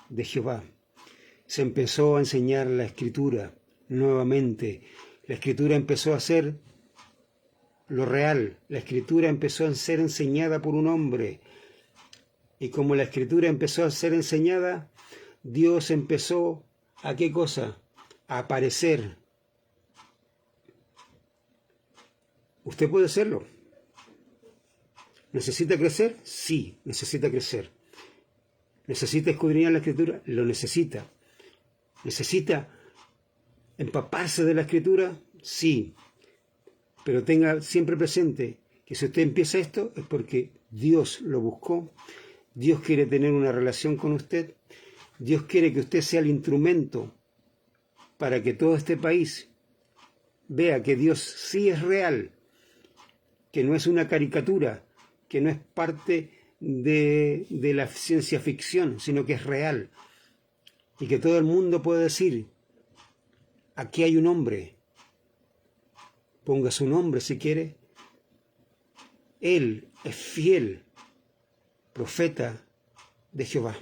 de Jehová. Se empezó a enseñar la Escritura nuevamente. La Escritura empezó a ser lo real. La Escritura empezó a ser enseñada por un hombre. Y como la Escritura empezó a ser enseñada, Dios empezó a ¿qué cosa? A aparecer. ¿Usted puede hacerlo? ¿Necesita crecer? Sí, necesita crecer. ¿Necesita escudriñar la Escritura? Lo necesita. ¿Necesita empaparse de la Escritura? Sí. Pero tenga siempre presente que si usted empieza esto es porque Dios lo buscó. Dios quiere tener una relación con usted. Dios quiere que usted sea el instrumento para que todo este país vea que Dios sí es real, que no es una caricatura, que no es parte de la ciencia ficción, sino que es real. Y que todo el mundo puede decir, aquí hay un hombre, ponga su nombre si quiere, él es fiel profeta de Jehová.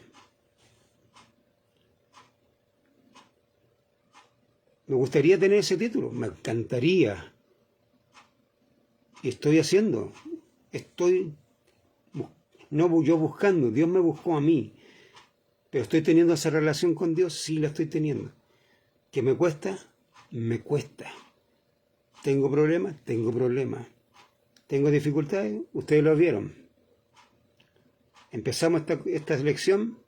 Me gustaría tener ese título, me encantaría. Y estoy haciendo, no yo buscando, Dios me buscó a mí. Pero estoy teniendo esa relación con Dios, sí la estoy teniendo. ¿Qué me cuesta? Me cuesta. ¿Tengo problemas? Tengo problemas. ¿Tengo dificultades? Ustedes lo vieron. Empezamos esta lección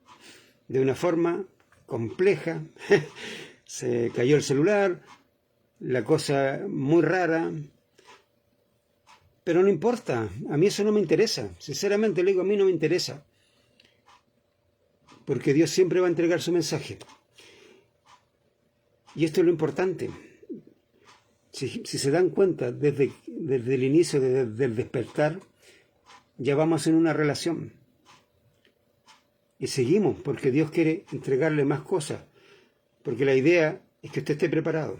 de una forma compleja. Se cayó el celular, la cosa muy rara. Pero no importa, a mí eso no me interesa. Sinceramente le digo, a mí no me interesa. Porque Dios siempre va a entregar su mensaje. Y esto es lo importante. Si se dan cuenta, desde el inicio del despertar, ya vamos en una relación. Y seguimos, porque Dios quiere entregarle más cosas. Porque la idea es que usted esté preparado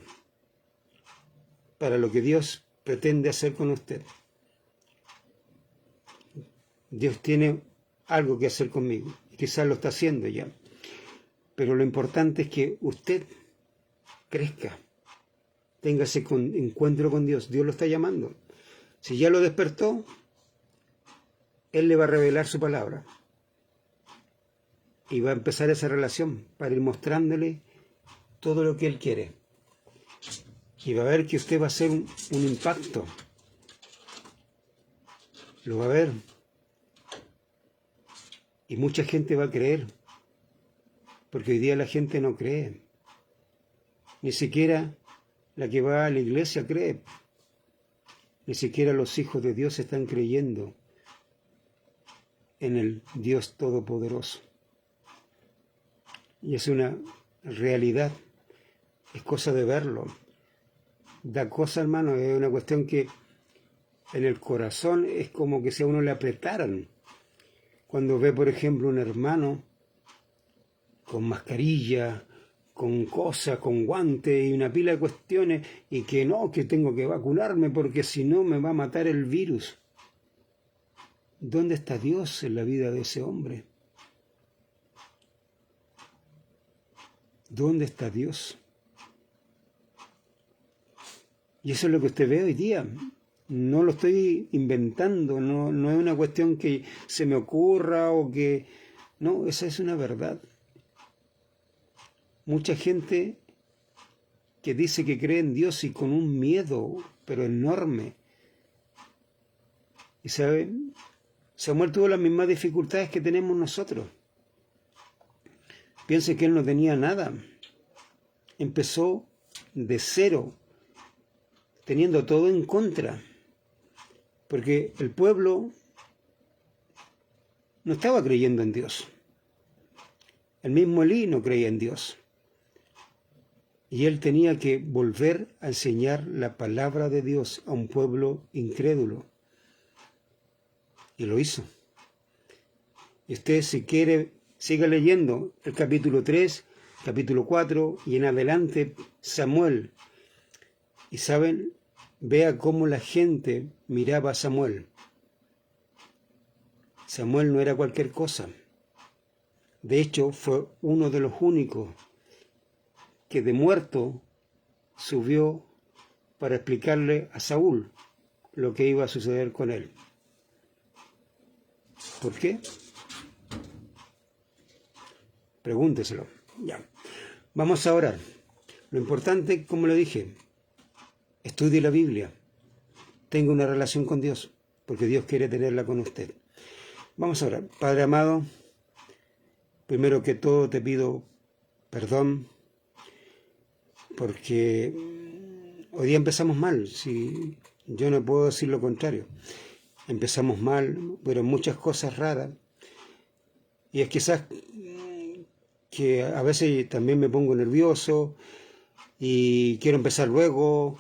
para lo que Dios pretende hacer con usted. Dios tiene algo que hacer conmigo. Quizás lo está haciendo ya. Pero lo importante es que usted crezca. Tenga ese encuentro con Dios. Dios lo está llamando. Si ya lo despertó, Él le va a revelar su palabra. Y va a empezar esa relación para ir mostrándole todo lo que Él quiere. Y va a ver que usted va a hacer un impacto. Lo va a ver. Y mucha gente va a creer. Porque hoy día la gente no cree. Ni siquiera la que va a la iglesia cree. Ni siquiera los hijos de Dios están creyendo en el Dios Todopoderoso. Y es una realidad. Es cosa de verlo. Da cosa, hermano, es una cuestión que en el corazón es como que si a uno le apretaran. Cuando ve, por ejemplo, un hermano con mascarilla, con cosas, con guantes y una pila de cuestiones, y que no, que tengo que vacunarme porque si no me va a matar el virus. ¿Dónde está Dios en la vida de ese hombre? ¿Dónde está Dios? Y eso es lo que usted ve hoy día. No lo estoy inventando, no es una cuestión que se me ocurra o que... No, esa es una verdad. Mucha gente que dice que cree en Dios y con un miedo, pero enorme. Y sabe, Samuel tuvo las mismas dificultades que tenemos nosotros. Piense que él no tenía nada. Empezó de cero, teniendo todo en contra. Porque el pueblo no estaba creyendo en Dios. El mismo Elí no creía en Dios. Y él tenía que volver a enseñar la palabra de Dios a un pueblo incrédulo. Y lo hizo. Y usted, si quiere, siga leyendo el capítulo 3, capítulo 4 y en adelante Samuel. Y saben, vea cómo la gente miraba a Samuel. Samuel no era cualquier cosa. De hecho, fue uno de los únicos que de muerto subió para explicarle a Saúl lo que iba a suceder con él. ¿Por qué? Pregúnteselo. Ya. Vamos a orar. Lo importante, como le dije, estudie la Biblia. Tenga una relación con Dios, porque Dios quiere tenerla con usted. Vamos a orar. Padre amado, primero que todo te pido perdón, porque hoy día empezamos mal. Si yo no puedo decir lo contrario. Empezamos mal, pero muchas cosas raras. Y es quizás que a veces también me pongo nervioso y quiero empezar luego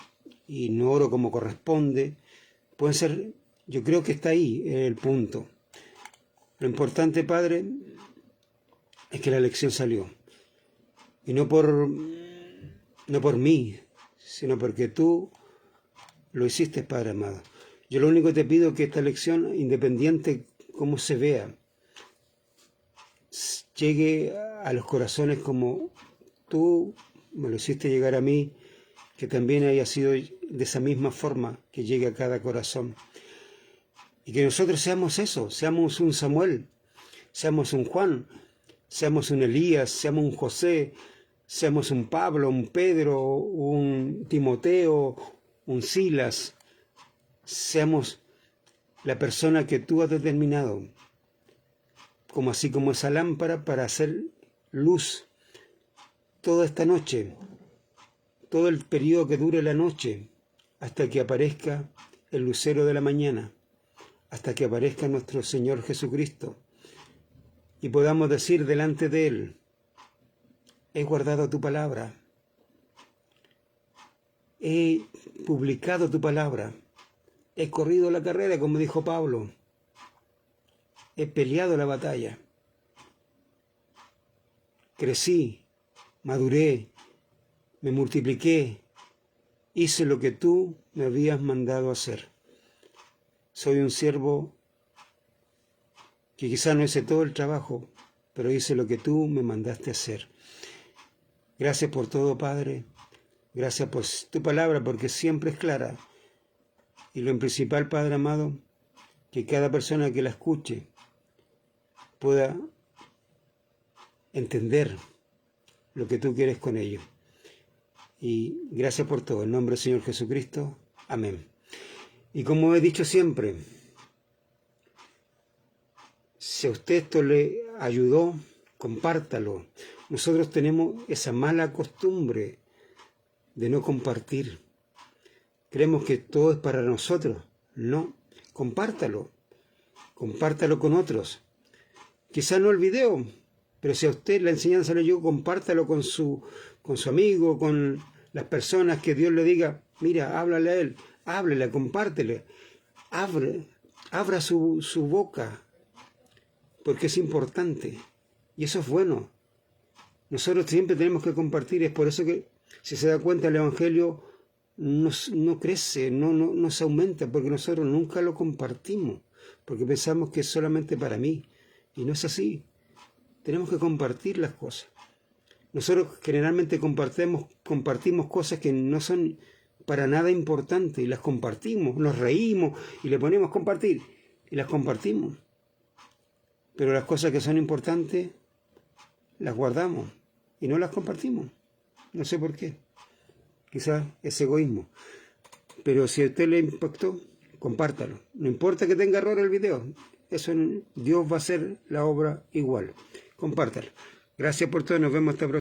y no oro como corresponde. Puede ser, yo creo que está ahí el punto. Lo importante, Padre, es que la lección salió. Y no por mí, sino porque tú lo hiciste, Padre amado. Yo lo único que te pido es que esta lección, independiente cómo se vea, llegue a los corazones como tú me lo hiciste llegar a mí, que también haya sido de esa misma forma, que llegue a cada corazón. Y que nosotros seamos eso, seamos un Samuel, seamos un Juan, seamos un Elías, seamos un José, seamos un Pablo, un Pedro, un Timoteo, un Silas, seamos la persona que tú has determinado, como así como esa lámpara para hacer luz toda esta noche, todo el periodo que dure la noche, hasta que aparezca el lucero de la mañana, hasta que aparezca nuestro Señor Jesucristo, y podamos decir delante de Él: he guardado tu palabra, he publicado tu palabra, he corrido la carrera, como dijo Pablo, he peleado la batalla, crecí, maduré, me multipliqué, hice lo que tú me habías mandado hacer. Soy un siervo que quizá no hice todo el trabajo, pero hice lo que tú me mandaste hacer. Gracias por todo, Padre. Gracias por tu palabra, porque siempre es clara. Y lo principal, Padre amado, que cada persona que la escuche pueda entender lo que tú quieres con ello. Y gracias por todo. En nombre del Señor Jesucristo. Amén. Y como he dicho siempre, si a usted esto le ayudó, compártalo. Nosotros tenemos esa mala costumbre de no compartir. Creemos que todo es para nosotros. No, compártalo. Compártalo con otros. Quizá no el video, pero si a usted la enseñanza le llegó, compártalo con su amigo, con las personas que Dios le diga: mira, háblale a él, háblele, compártele, abra su boca, porque es importante, y eso es bueno. Nosotros siempre tenemos que compartir. Es por eso que, si se da cuenta, el Evangelio no crece, no se aumenta, porque nosotros nunca lo compartimos, porque pensamos que es solamente para mí, y no es así. Tenemos que compartir las cosas. Nosotros generalmente compartimos cosas que no son para nada importantes, y las compartimos, nos reímos y le ponemos compartir, y las compartimos. Pero las cosas que son importantes las guardamos y no las compartimos. No sé por qué. Quizás es egoísmo. Pero si a usted le impactó, compártalo. No importa que tenga error el video. Eso, Dios va a hacer la obra igual. Compártalo. Gracias por todo. Nos vemos hasta próxima.